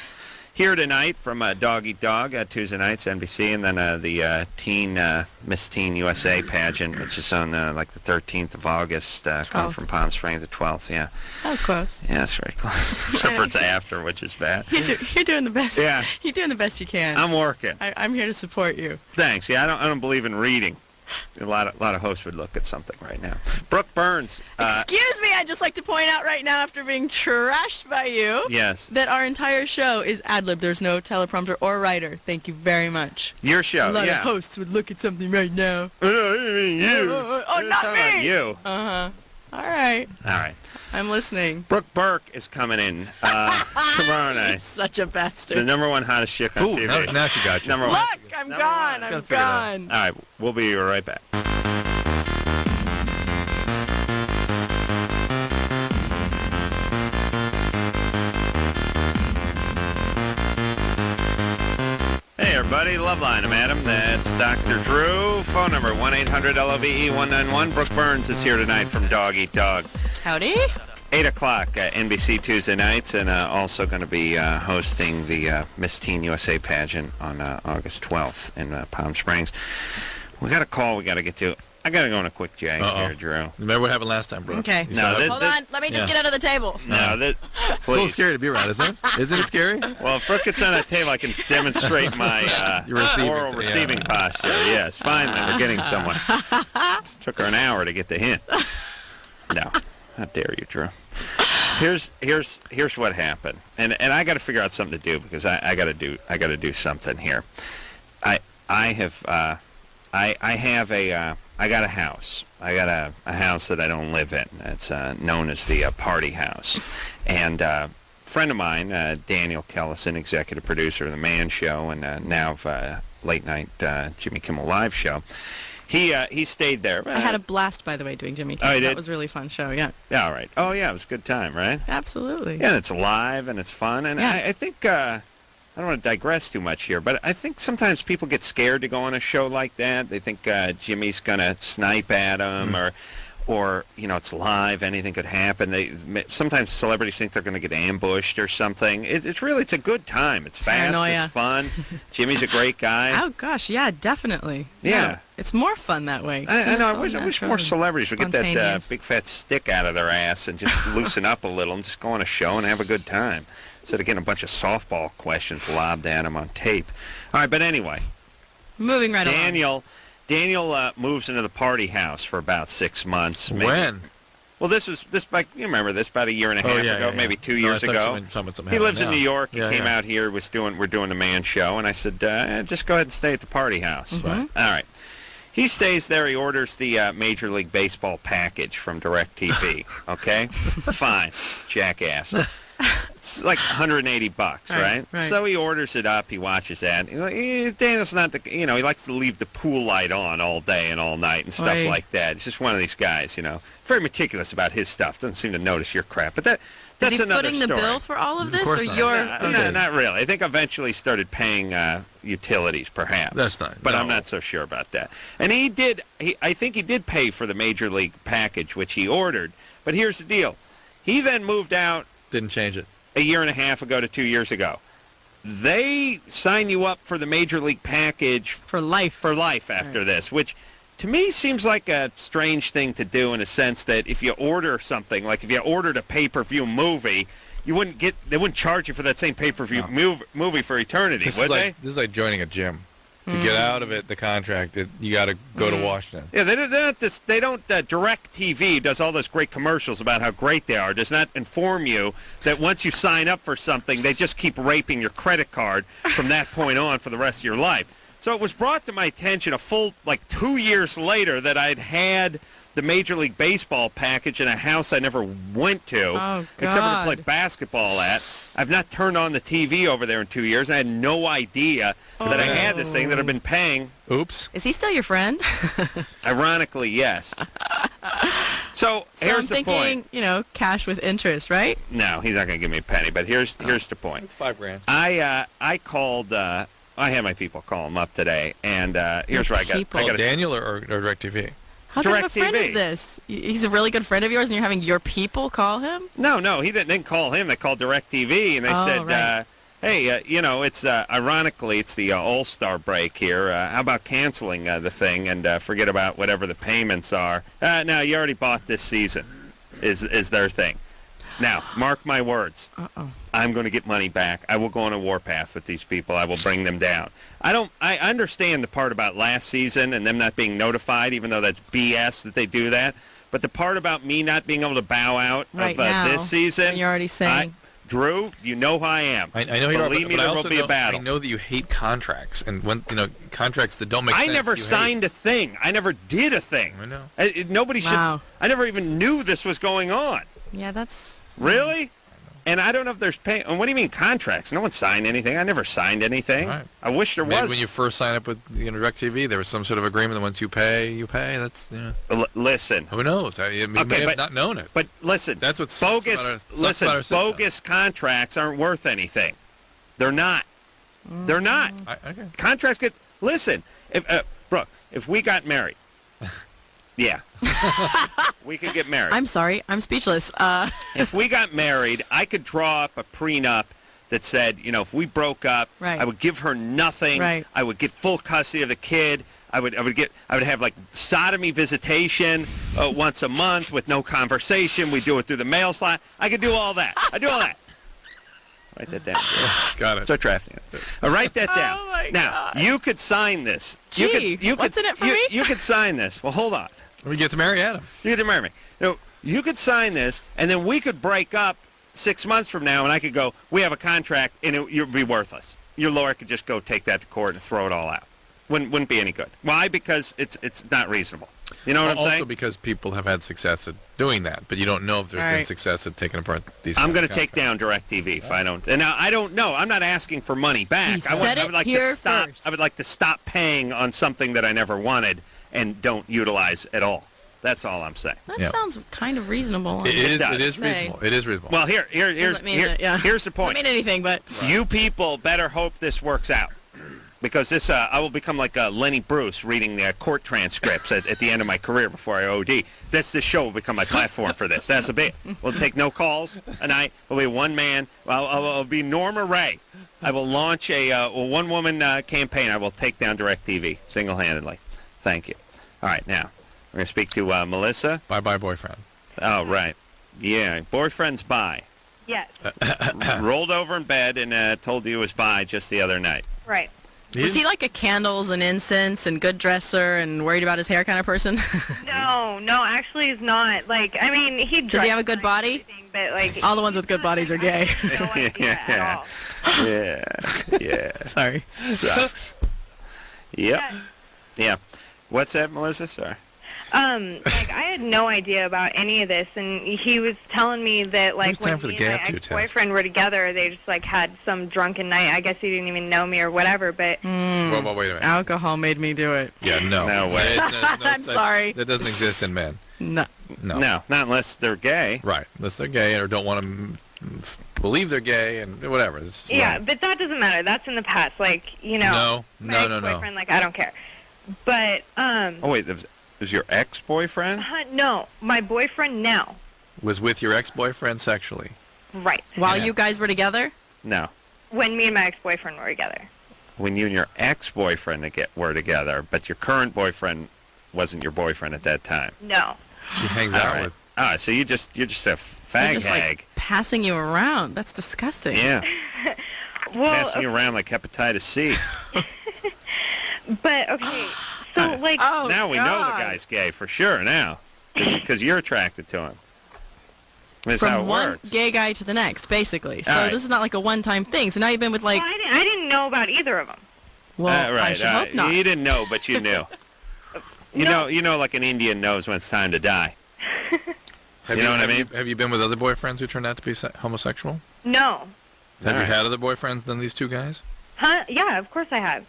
here tonight from Dog Eat Dog, Tuesday nights, NBC, and then the Miss Teen USA pageant, which is on like the 13th of August, coming from Palm Springs, the 12th, yeah. That was close. Yeah, that's very close. Except for it's after, which is bad. You're doing the best. Yeah. You're doing the best you can. I'm working. I'm here to support you. Thanks. Yeah, I don't believe in reading. A lot of hosts would look at something right now. Brooke Burns. Excuse me, I'd just like to point out right now, after being trashed by you, Yes. that our entire show is ad-lib. There's no teleprompter or writer. Thank you very much. Your show, A lot yeah. of hosts would look at something right now. You. Oh, not me. You. Uh-huh. All right. All right. I'm listening. Brooke Burke is coming in tomorrow night. Such a bastard. The number one hottest chick on Ooh, TV. now she got you. Number one. Look, I'm gone. I'm gone. All right, we'll be right back. Hey everybody, Loveline, I'm Adam. That's Dr. Drew. Phone number 1-800-LOVE-191. Brooke Burns is here tonight from Dog Eat Dog. Howdy. 8 o'clock, NBC Tuesday nights, and also going to be hosting the Miss Teen USA pageant on August 12th in Palm Springs. We got a call we got to get to. I got to go on a quick jag here, Drew. Remember what happened last time, bro? Okay. Hold on. Let me just get under the table. No, It's a little scary to be around, isn't it? Isn't it scary? Well, if Brooke gets on that table, I can demonstrate my oral receiving posture. Yes, finally, we're getting someone. Took her an hour to get the hint. No, how dare you, Drew? Here's what happened, and I got to figure out something to do because I got to do something here. I got a house. I got a house that I don't live in. It's known as the Party House. And a friend of mine, Daniel Kellison, executive producer of The Man Show and now of late night Jimmy Kimmel Live show, he stayed there. I had a blast, by the way, doing Jimmy Kimmel. Oh, you did? That was a really fun show, yeah. Yeah, all right. Oh, yeah, it was a good time, right? Absolutely. Yeah, and it's live and it's fun. And I think... I don't want to digress too much here, but I think sometimes people get scared to go on a show like that. They think Jimmy's going to snipe at them, or it's live. Anything could happen. Sometimes celebrities think they're going to get ambushed or something. It's a good time. It's fast. Paranoia. It's fun. Jimmy's a great guy. Oh gosh, yeah, definitely. Yeah. It's more fun that way. I know. I wish more celebrities would get that spontaneous. big fat stick out of their ass and just loosen up a little and just go on a show and have a good time. Instead of getting a bunch of softball questions lobbed at him on tape. All right, but anyway. Moving right along. Daniel moves into the Party House for about 6 months. Maybe. When? Well, you remember this about a year and a half ago, maybe 2 years ago. He lives in New York. He came out here. We're doing the Man Show, and I said, just go ahead and stay at the Party House. Mm-hmm. All right. He stays there. He orders the Major League Baseball package from DirecTV. Okay, fine, jackass. It's like $180, right? Right. So he orders it up. He watches that. Daniel's not he likes to leave the pool light on all day and all night and stuff like that. He's just one of these guys, very meticulous about his stuff. Doesn't seem to notice your crap. But that's Is he another footing story. the bill for all of this, course or not. you're? No, not really. I think eventually he started paying utilities, perhaps. That's not. But no. I'm not so sure about that. And I think he did pay for the Major League package, which he ordered. But here's the deal. He then moved out. Didn't change it. a year and a half ago to 2 years ago, they sign you up for the Major League package For life. after this, which to me seems like a strange thing to do in a sense that if you order something, like if you ordered a pay-per-view movie, they wouldn't charge you for that same pay-per-view movie for eternity, would they? This is like joining a gym. To get out of it, the contract, you got to go to Washington. Yeah, they don't Direct TV does all those great commercials about how great they are, does not inform you that once you sign up for something, they just keep raping your credit card from that point on for the rest of your life. So it was brought to my attention a full, 2 years later that I'd had the Major League Baseball package in a house I never went to, except for to play basketball at. I've not turned on the TV over there in 2 years. I had no idea that I had this thing that I've been paying. Oops. Is he still your friend? Ironically, yes. So here's I'm the point. thinking, cash with interest, right? No, he's not going to give me a penny, but here's the point. It's $5,000. I called, I had my people call him up today, and here's where I got Daniel or DirecTV? How good of a friend is this? He's a really good friend of yours, and you're having your people call him? No, he didn't call him. They called DirecTV, and they said, right. hey, it's ironically, it's the All-Star break here. How about canceling the thing and forget about whatever the payments are? No, you already bought this season, is their thing. Now, mark my words. I'm going to get money back. I will go on a warpath with these people. I will bring them down. I understand the part about last season and them not being notified, even though that's BS that they do that. But the part about me not being able to bow out of this season, and you're already saying, Drew, you know who I am. I know you are. Believe me, there will be a battle. I know that you hate contracts, and when contracts that don't make sense. I never signed a thing. I never did a thing. I know. Nobody should. I never even knew this was going on. Yeah, that's really. And I don't know if there's pay. And what do you mean contracts? No one signed anything. I never signed anything. Right. I wish there was. When you first signed up with DirecTV, there was some sort of agreement that once you pay, you pay. That's listen. Who knows? You may have not known it. But listen, that's what's bogus contracts aren't worth anything. They're not. They're not. Okay. Contracts get. Listen, Brooke, if we got married. Yeah. We could get married. I'm sorry. I'm speechless. If we got married, I could draw up a prenup that said, if we broke up, I would give her nothing. Right. I would get full custody of the kid. I would have sodomy visitation once a month with no conversation. We do it through the mail slot. I could do all that. I do all that. Write that down. Got it. Start drafting it. Write that down. Oh my now, God. you could sign this. What's in it for me? You could sign this. Well, hold on. We get to marry Adam. You get to marry me. You could sign this, and then we could break up 6 months from now, and I could go, we have a contract, and it would be worthless. Your lawyer could just go take that to court and throw it all out. Wouldn't be any good. Why? Because it's not reasonable. You know what I'm saying? Also because people have had success at doing that, but you don't know if there's been success at taking apart these. I'm going to take down DirecTV if I don't. And now I don't know. I'm not asking for money back. I would like to stop. I would like to stop paying on something that I never wanted and don't utilize at all. That's all I'm saying. That sounds kind of reasonable. It is reasonable. It is reasonable. Well, here's the point. Doesn't mean anything, but you people better hope this works out. Because this, I will become like Lenny Bruce reading the court transcripts at the end of my career before I OD. This show will become my platform for this. That's a bit. We'll take no calls a night. We'll be one man. I'll be Norma Ray. I will launch a one-woman campaign. I will take down DirecTV single-handedly. Thank you. All right, now we're going to speak to Melissa. Bye-bye, boyfriend. Oh, right. Yeah, boyfriend's bye. Yes. Rolled over in bed and told you it was bye just the other night. Right. Was he like a candles and incense and good dresser and worried about his hair kind of person? No, actually he's not. Does he have a good body? But all the ones with good bodies are gay. No idea at all. Yeah. Sorry. Sucks. Yep. Yeah. What's that, Melissa? Sorry. I had no idea about any of this, and he was telling me that when he and my ex-boyfriend were together, they just had some drunken night. I guess he didn't even know me or whatever, but... Well, wait a minute. Alcohol made me do it. Yeah, no. No way. I'm sorry. That doesn't exist in men. No. No, not unless they're gay. Right, unless they're gay or don't want to believe they're gay and whatever. Yeah, but that doesn't matter. That's in the past. No. My ex-boyfriend, I don't care. But, Oh, wait, was your ex-boyfriend? No, my boyfriend now. Was with your ex-boyfriend sexually? Right. While you guys were together? No. When me and my ex-boyfriend were together. When you and your ex-boyfriend were together, but your current boyfriend wasn't your boyfriend at that time. No. She hangs out with. Ah, so you're just a fag just, hag. like, passing you around. That's disgusting. Yeah. Well, passing you around like hepatitis C. But okay, so like. Oh, now we know the guy's gay for sure. Now, because you're attracted to him. That's how From it one works. gay guy to the next, basically. So All right. this is not like a one-time thing. So now you've been with like. Well, I didn't know about either of them. Well, right. I should hope not. You didn't know, but you knew. You know, like an Indian knows when it's time to die. Have you know what I mean? Have you been with other boyfriends who turned out to be homosexual? No. Have you had other boyfriends than these two guys? Huh? Yeah, of course I have.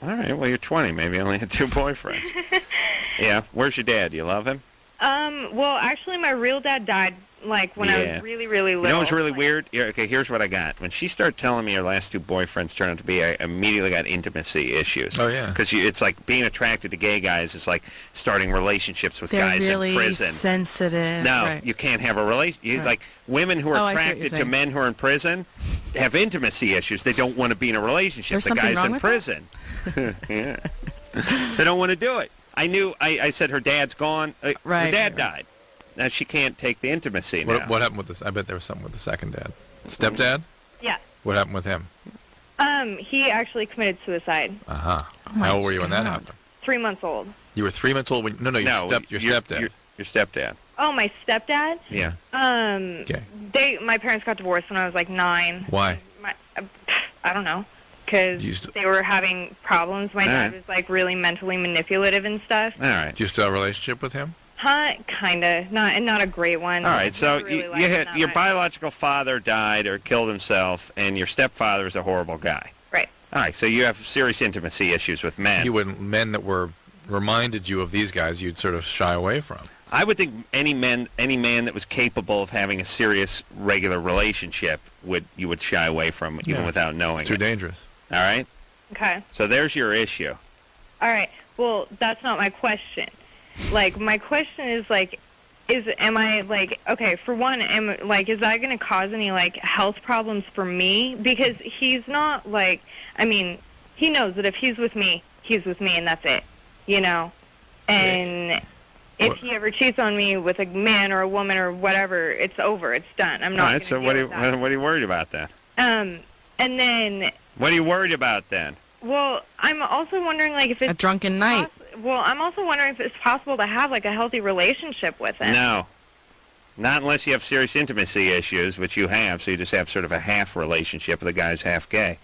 All right. Well, you're 20. Maybe you only had 2 boyfriends. Yeah. Where's your dad? Do you love him? Well, actually, my real dad died, like, when I was really, really little. You know what's really weird? Okay, here's what I got. When she started telling me her last 2 boyfriends turned out to be, I immediately got intimacy issues. Oh, yeah. Because it's like being attracted to gay guys is like starting relationships with They're guys really in prison. sensitive. No, Right. you can't have a relationship. Like, women who Oh, are I see what you're attracted to saying. men who are in prison have intimacy issues. They don't want to be in a relationship. There's The something guy's wrong in with prison. Yeah. They don't want to do it. I said her dad's gone. Her Right, dad right. died. Now she can't take the intimacy now. What happened with this? I bet there was something with the second dad. Stepdad? Yeah. What happened with him? He actually committed suicide. Uh-huh. my How old were you when that God. happened? 3 months old. You were 3 months old when... No, your stepdad. Your stepdad. Oh, my stepdad? Yeah. Okay. My parents got divorced when I was like 9. Why? I don't know. Because they were having problems. My dad was like really mentally manipulative and stuff. All right. Do you still have a relationship with him? Huh? Kinda. Not a great one. All right, so Really you like him had that your much. biological father died or killed himself, and your stepfather is a horrible guy. Right. All right, so you have serious intimacy issues with men. You wouldn't... Men that were reminded you of these guys, you'd sort of shy away from. I would think any man that was capable of having a serious, regular relationship you would shy away from, even without knowing. It's too dangerous. All right. Okay. So there's your issue. All right. Well, that's not my question. Like, my question is, like, am I, like, okay, for one, is that going to cause any, like, health problems for me? Because he's not, like, I mean, he knows that if he's with me, and that's it, you know? And if he ever cheats on me with a man or a woman or whatever, it's over. It's done. I'm not All right, so what are you worried about then? And then... What are you worried about then? Well, I'm also wondering, like, if it's... A drunken night. Well, I'm also wondering if it's possible to have, like, a healthy relationship with him. No. Not unless you have serious intimacy issues, which you have, so you just have sort of a half relationship with a guy who's half gay.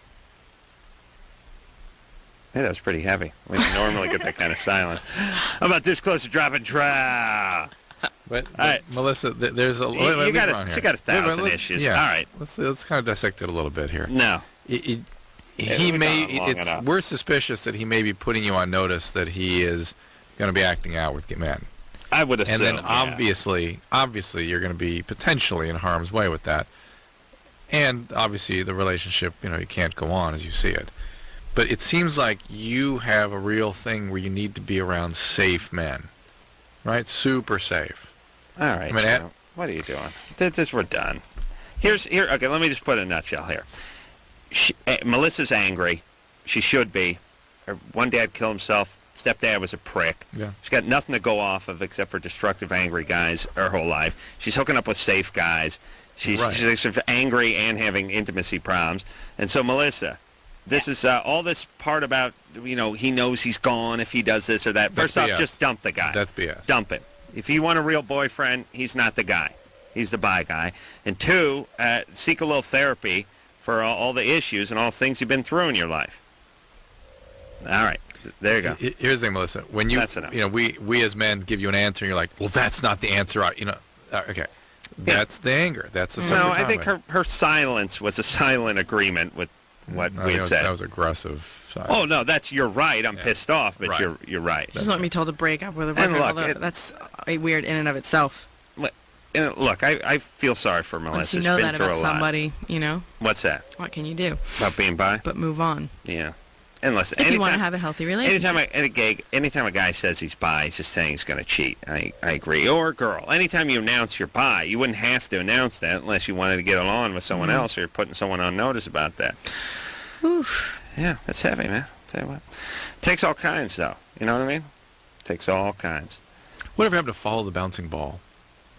Hey, that was pretty heavy. We don't normally get that kind of silence. How about this close to dropping trout? But right. Melissa, there's a... You got 1,000 issues. Yeah. All right. Let's kind of dissect it a little bit here. No. We're suspicious that he may be putting you on notice that he is going to be acting out with men. I would assume. And then obviously you're going to be potentially in harm's way with that. And obviously the relationship, you can't go on as you see it. But it seems like you have a real thing where you need to be around safe men, right? Super safe. All right. Joe, what are you doing? We're done. Okay, let me just put it in a nutshell here. Melissa's angry. She should be. One dad killed himself. Stepdad was a prick. Yeah. She's got nothing to go off of except for destructive, angry guys her whole life. She's hooking up with safe guys. She's sort of angry and having intimacy problems. And so, Melissa, this is all this part about, he knows he's gone if he does this or that. First off, just dump the guy. That's BS. Dump him. If you want a real boyfriend, he's not the guy. He's the bi guy. And 2, seek a little therapy for all the issues and all the things you've been through in your life. All right. There you go. Here's the thing, Melissa. When That's enough. We as men give you an answer, and you're like, well, that's not the answer. Okay. That's the anger. That's the stuff No, we're I think talking her silence was a silent agreement with what we had said. That was aggressive silence. Oh, no, you're right. I'm pissed off, but Right. you're right. She doesn't want me told to break up with her And boyfriend, look, although that's weird in and of itself. And look, I feel sorry for Melissa. Once you She's know been that through about a lot. somebody, What's that? what can you do? About being bi? But move on. Yeah. And listen, If you want to have a healthy relationship. anytime a guy says he's bi, he's just saying he's going to cheat. I agree. Or a girl. Anytime you announce you're bi, you wouldn't have to announce that unless you wanted to get along with someone else or you're putting someone on notice about that. Oof. Yeah, it's heavy, man. Tell you what. Takes all kinds, though. You know what I mean? Takes all kinds. Whatever happened to follow the bouncing ball?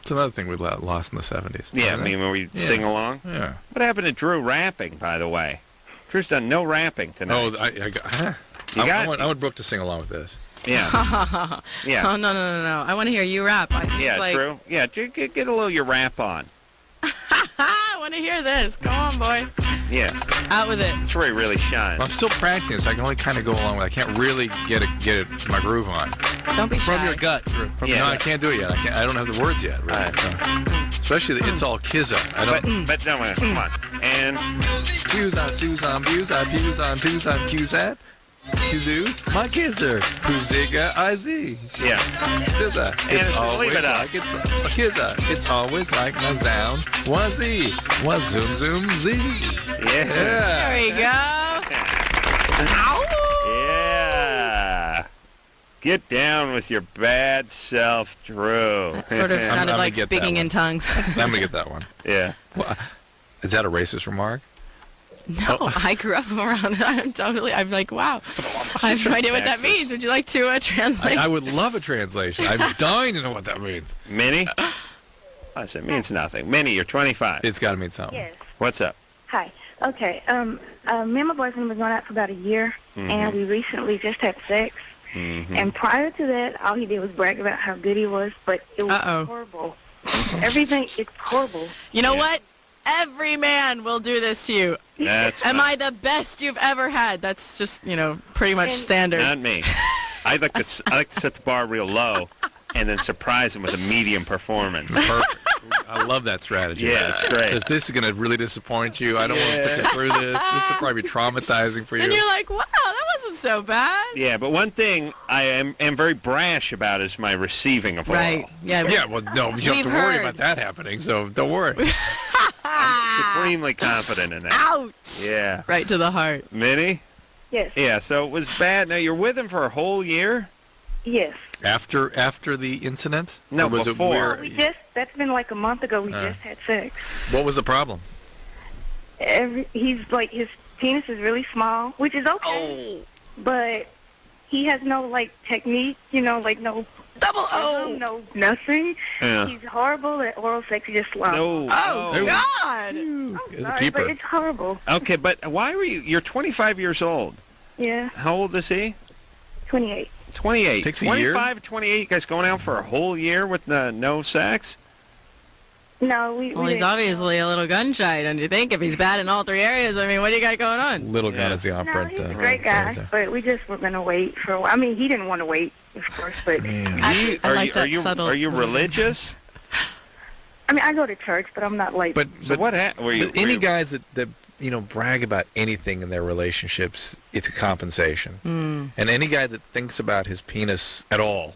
It's another thing we lost in the 70s. Yeah, I mean, when we sing along. Yeah. What happened to Drew rapping, by the way? Drew's done no rapping tonight. Oh, I want Brooke to sing along with this. Yeah. Yeah. Oh, no. I want to hear you rap. True. Yeah, get a little your rap on. I want to hear this. Go on, boy. Yeah. Out with it. That's where he really shines. I'm still practicing, so I can only kind of go along with it. I can't really get my groove on. Don't be shy. From your gut. No, I can't do it yet. I don't have the words yet. Really. Right. So, especially It's All Kizza. But no, come on. And views on Susan, views on pews on twos on Qzat. Kazoo, my kisser, Kuziga, IZ. Yeah. Kizza. And always leave it up. like Kizza. It's always like my sound. Wazzy. Was zoom Z. Yeah. There we go. Yeah. Get down with your bad self, Drew. That sort of sounded I'm like speaking in tongues. I'm going to get that one. Yeah. Well, is that a racist remark? No, I grew up around it. I'm like, wow. I have no idea what that means. Would you like to translate? I would love a translation. I'm dying to know what that means. Minnie? It means nothing. Minnie, you're 25. It's got to mean something. Yes. What's up? Hi. Okay. Me and my boyfriend have been going out for about a year, and we recently just had sex. And prior to that, all he did was brag about how good he was, but it was horrible. Everything, it's horrible. You know what? Every man will do this to you. Am I the best you've ever had? That's just, pretty much standard. Not me. I like to set the bar real low and then surprise him with a medium performance. Perfect. I love that strategy. Yeah, it's great. Because this is going to really disappoint you. I don't want to put you through this. This will probably be traumatizing for you. And you're like, wow, that wasn't so bad. Yeah, but one thing I am very brash about is my receiving of right. oral. Yeah, well, no, you don't have to worry about that happening, so don't worry. I'm supremely confident in that. Ouch. Yeah. Right to the heart. Minnie? Yes. Yeah, so it was bad. Now, you're with him for a whole year? Yes. After the incident? No, or was before. It Well, that's been like a month ago. We just had sex. What was the problem? He's like, his penis is really small, which is okay. But he has no, technique, no double O, no nothing. Yeah. He's horrible at oral sex. He just slops. No. Oh, God. It's a keeper. But it's horrible. Okay, but why were you're 25 years old. Yeah. How old is he? 28. 28. Takes a 25, 28, you guys going out for a whole year with no sex? No, Well, we he's obviously a little gun shy, don't you think? If he's bad in all three areas, I mean, what do you got going on? Little gun is the No, opera. he's a great guy, but we just were going to wait for a while. I mean, he didn't want to wait, of course, but... I like that subtle... Are you religious? I mean, I go to church, but I'm not But what happened? Any guys that brag about anything in their relationships, it's a compensation. And any guy that thinks about his penis at all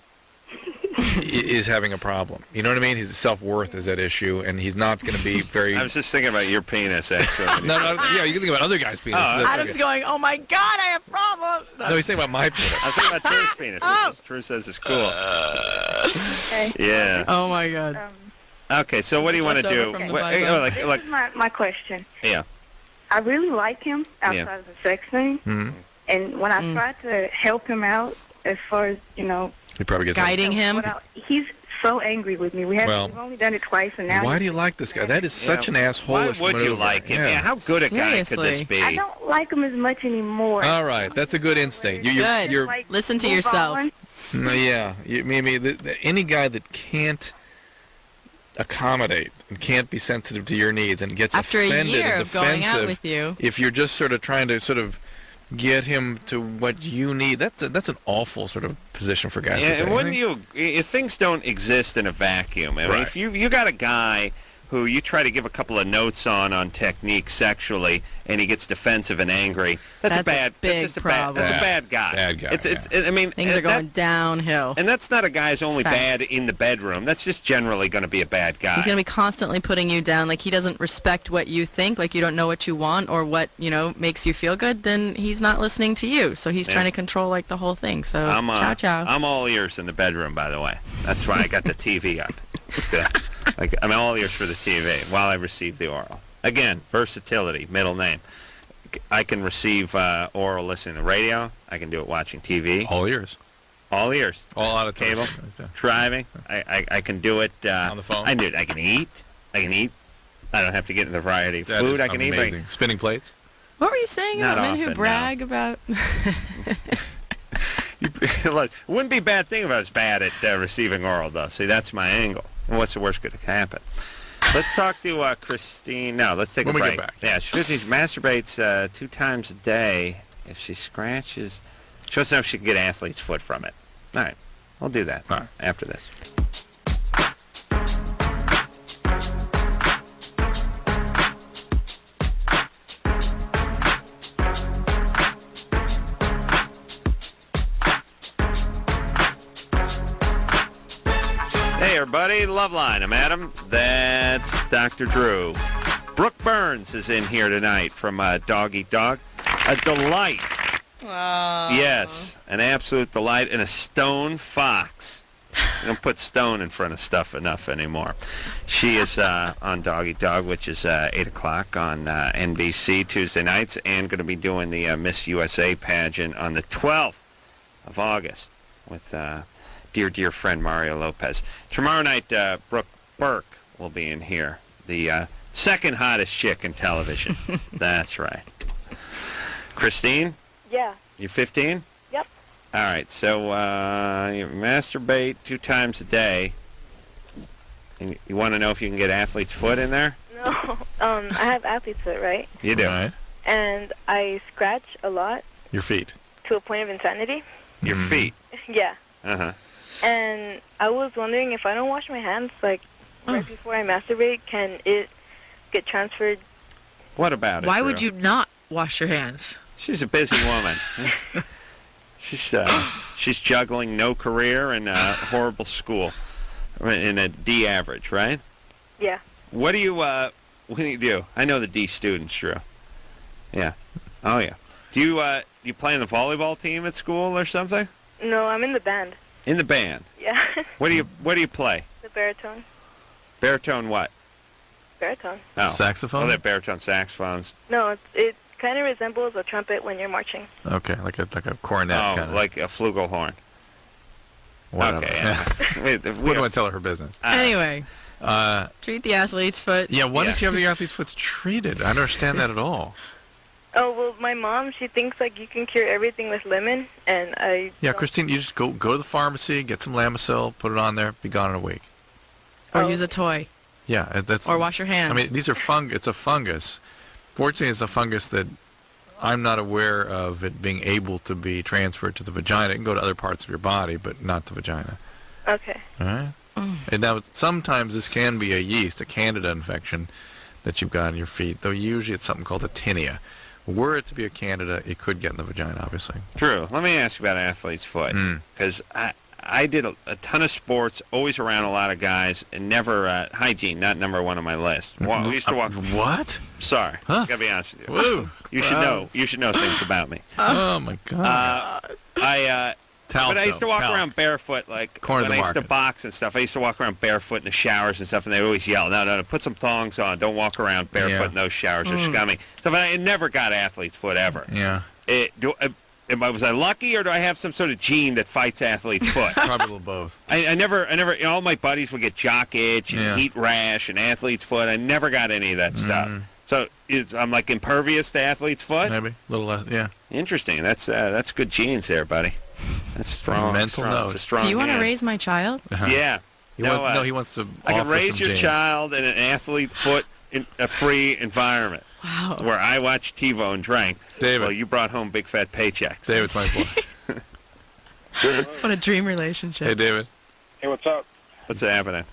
is having a problem. You know what I mean? His self-worth is at issue, and he's not going to be very... I was just thinking about your penis, actually. No, yeah, you can think about other guys' penis. Adam's going, oh, my God, I have problems. No, he's thinking about my penis. I was thinking about Drew's penis, which Drew says is cool. Okay. Yeah. Oh, my God. Okay, so what do you want to do? This is my question. Yeah. I really like him outside of the sex thing. Mm-hmm. And when I try to help him out as far as, He probably gets guiding him. He's so angry with me. We've only done it twice, and now... Why do you like this guy? That is such an asshole. Why would you like him? Yeah, how good a guy could this be? I don't like him as much anymore. All right, that's a good instinct. Good. Listen to yourself. Yeah, any guy that can't accommodate and can't be sensitive to your needs and gets After offended a year and of going defensive out with you. if you're just sort of trying to sort of get him to what you need, that's an awful sort of position for guys. Yeah, and things don't exist in a vacuum. I mean, if you got a guy who you try to give a couple of notes on technique sexually, and he gets defensive and angry. That's a bad. Big that's just problem. That's a bad guy. Bad guy. I mean, things are going downhill. And that's not a guy who's only Fast. bad in the bedroom. That's just generally going to be a bad guy. He's going to be constantly putting you down. Like he doesn't respect what you think, like you don't know what you want or what, makes you feel good, then he's not listening to you. So he's trying to control like the whole thing. So ciao. I'm all ears in the bedroom, by the way. That's why I got the TV up. I'm all ears for the TV while I receive the oral. Again, versatility, middle name. I can receive oral listening to radio. I can do it watching TV. All ears. All ears. All out of cable. Driving. I can do it on the phone. I do it. I can eat. I don't have to get into the variety of food. I can amazing. eat. Spinning plates. What were you saying Not about men who often, brag about? It wouldn't be a bad thing if I was bad at receiving oral, though. See, that's my angle. And what's the worst that could happen? Let's talk to Christine. No, let's take a break. When we get back. Yeah, she masturbates 2 times a day. If she scratches, she wants to know if she can get athlete's foot from it. All right, we'll do that after this. Hey, everybody, Loveline. I'm Adam. That's Dr. Drew. Brooke Burns is in here tonight from Dog Eat Dog. A delight. Yes, an absolute delight, and a stone fox. We don't put stone in front of stuff enough anymore. She is on Dog Eat Dog, which is 8 o'clock on NBC Tuesday nights, and going to be doing the Miss USA pageant on the 12th of August with dear friend Mario Lopez. Tomorrow night, Brooke Burke will be in here, the second hottest chick in television. That's right. Christine? Yeah. You 15? Yep. All right, so you masturbate 2 times a day, and you want to know if you can get athlete's foot in there? No. I have athlete's foot, right? You do. Right. And I scratch a lot. Your feet. To a point of insanity. Your feet? Yeah. Uh-huh. And I was wondering if I don't wash my hands, like, right before I masturbate, can it get transferred? What about it? Why Drew? would you not wash your hands? She's a busy woman. She's juggling no career and horrible school in a D average, right? Yeah. What do you do? I know the D students, Drew. Yeah. Oh yeah. Do you play in the volleyball team at school or something? No, I'm in the band. In the band. Yeah. What do you play? The baritone. Baritone what? Baritone. Oh. Saxophone? Oh, they're baritone saxophones. No, it kind of resembles a trumpet when you're marching. Okay, like a cornet kind of. Like a flugelhorn. Whatever. Okay. Yeah. We don't want to tell her business. Anyway, treat the athlete's foot. Yeah, why don't you have your athlete's foot treated? I don't understand that at all. Oh, well, my mom, she thinks, like, you can cure everything with lemon, and I... Yeah, Christine, you just go to the pharmacy, get some Lamisil, put it on there, be gone in a week. Or use a toy. Yeah, that's... Or wash your hands. I mean, these are it's a fungus. Fortunately, it's a fungus that I'm not aware of it being able to be transferred to the vagina. It can go to other parts of your body, but not the vagina. Okay. All right? And now, sometimes this can be a yeast, a candida infection that you've got in your feet, though usually it's something called a tinea. Were it to be a candida, it could get in the vagina, obviously. Drew, let me ask you about athlete's foot. Because I did a ton of sports, always around a lot of guys, and never hygiene, not number one on my list. We used to walk. What? Sorry, huh? Gotta be honest with you. Woo. You should know. You should know things about me. Oh my God. But I used to walk around barefoot, like when I used to box and stuff. I used to walk around barefoot in the showers and stuff, and they always yell, "No, put some thongs on. Don't walk around barefoot in those showers. They're scummy." So I never got athlete's foot ever. Yeah. Was I lucky, or do I have some sort of gene that fights athlete's foot? Probably a little both. I never. All my buddies would get jock itch and heat rash and athlete's foot. I never got any of that stuff. So I'm like impervious to athlete's foot. Maybe a little less. Yeah. Interesting. That's good genes there, buddy. That's strong. Mental note. note. A strong Do you want to hand. raise my child? Yeah. He wants to. I can offer raise some your genes. child in an athlete foot in a free environment. Wow. Where I watched TiVo and drank. David. Well, you brought home big fat paychecks. David's my boy. What a dream relationship. Hey, David. Hey, what's up? What's happening?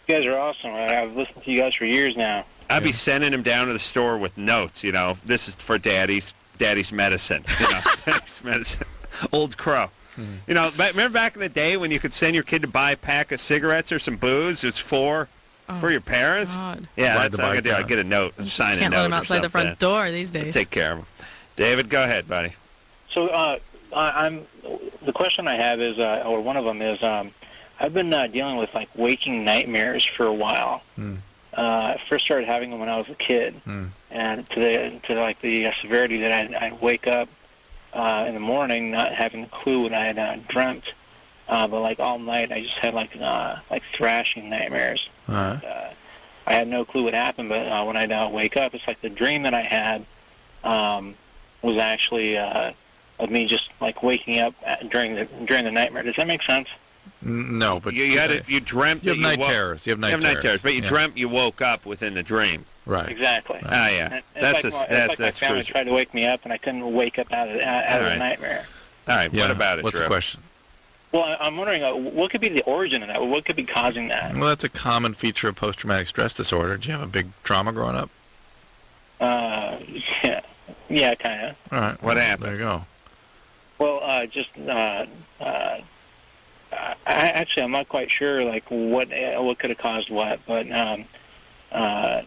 You guys are awesome. I've listened to you guys for years now. I'd be sending him down to the store with notes, this is for Daddy's medicine, Daddy's medicine. Old Crow. Remember back in the day when you could send your kid to buy a pack of cigarettes or some booze? It's for your parents? God. Yeah, that's what I'm going to do. I get a note and sign a note. Can't let them outside the front door these days. Take care of them. David, go ahead, buddy. So the question I have is, or one of them is, I've been dealing with waking nightmares for a while. I first started having them when I was a kid, and to the severity that I'd wake up in the morning not having a clue what I had dreamt, but all night I just had thrashing nightmares. I had no clue what happened, but when I'd wake up, it's like the dream that I had was actually of me just waking up during the nightmare. Does that make sense? No, but you dreamt. You have night terrors. You have night terrors, but you dreamt you woke up within the dream. Right. Exactly. Oh yeah. That's my family tried to wake me up, and I couldn't wake up out of the nightmare. All right. Yeah. What about it, What's Drew? the question? Well, I'm wondering what could be the origin of that. What could be causing that? Well, that's a common feature of post-traumatic stress disorder. Did you have a big trauma growing up? Yeah, kind of. All right. What happened? There you go. Well, I'm not quite sure what could have caused what, but I've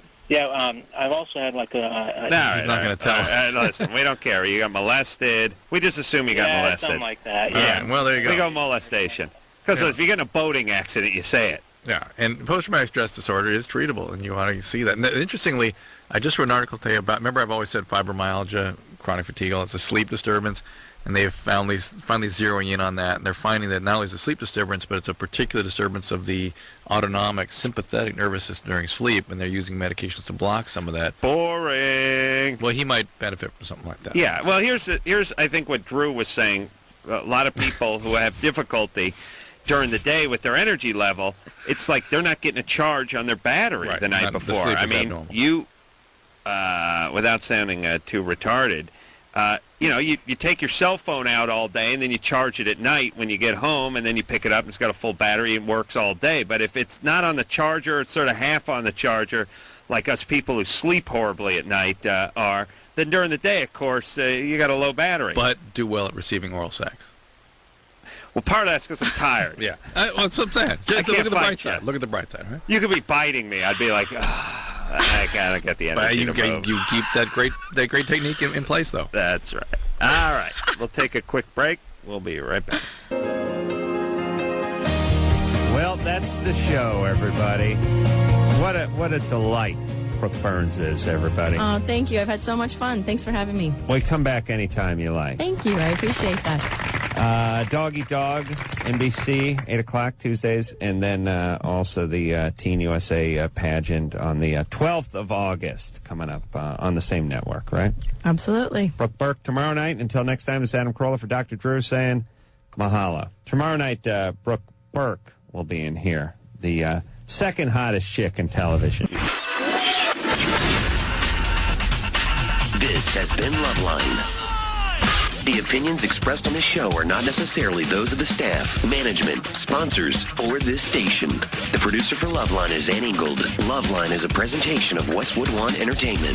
also had he's not going to tell us. Listen, we don't care. You got molested. We just assume you got molested. Something like that. Yeah. Right. Well, there you go. We go molestation. Because if you get in a boating accident, you say it. Yeah, and post-traumatic stress disorder is treatable, and you want to see that. And interestingly, I just wrote an article today about, remember I've always said fibromyalgia, chronic fatigue, it's a sleep disturbance, and they've finally zeroing in on that, and they're finding that not only is it a sleep disturbance, but it's a particular disturbance of the autonomic sympathetic nervous system during sleep, and they're using medications to block some of that. Boring. Well, he might benefit from something like that. Yeah, well, here's I think what Drew was saying. A lot of people who have difficulty during the day with their energy level, it's like they're not getting a charge on their battery the night before. I mean, you, without sounding too retarded, you take your cell phone out all day and then you charge it at night when you get home, and then you pick it up and it's got a full battery and works all day. But if it's not on the charger, it's sort of half on the charger, like us people who sleep horribly at night are, then during the day, of course, you got a low battery. But do well at receiving oral sex. Well, part of that's because I'm tired. Yeah. That's what I'm saying. Just look at the bright side. Look at the bright side, right? You could be biting me. I'd be like, I gotta get the energy but to move. You keep that great technique in place, though. That's right. All right. We'll take a quick break. We'll be right back. Well, that's the show, everybody. What a delight Brooke Burns is, everybody. Oh, thank you. I've had so much fun. Thanks for having me. Well, come back anytime you like. Thank you. I appreciate that. Dog Eat Dog, NBC, 8 o'clock Tuesdays, and then also the Teen USA pageant on the 12th of August coming up on the same network, right? Absolutely. Brooke Burke tomorrow night. Until next time, it's Adam Carolla for Dr. Drew saying mahalo. Tomorrow night, Brooke Burke will be in here, the second hottest chick in television. This has been Loveline. The opinions expressed on this show are not necessarily those of the staff, management, sponsors, or this station. The producer for Loveline is Ann Ingold. Loveline is a presentation of Westwood One Entertainment.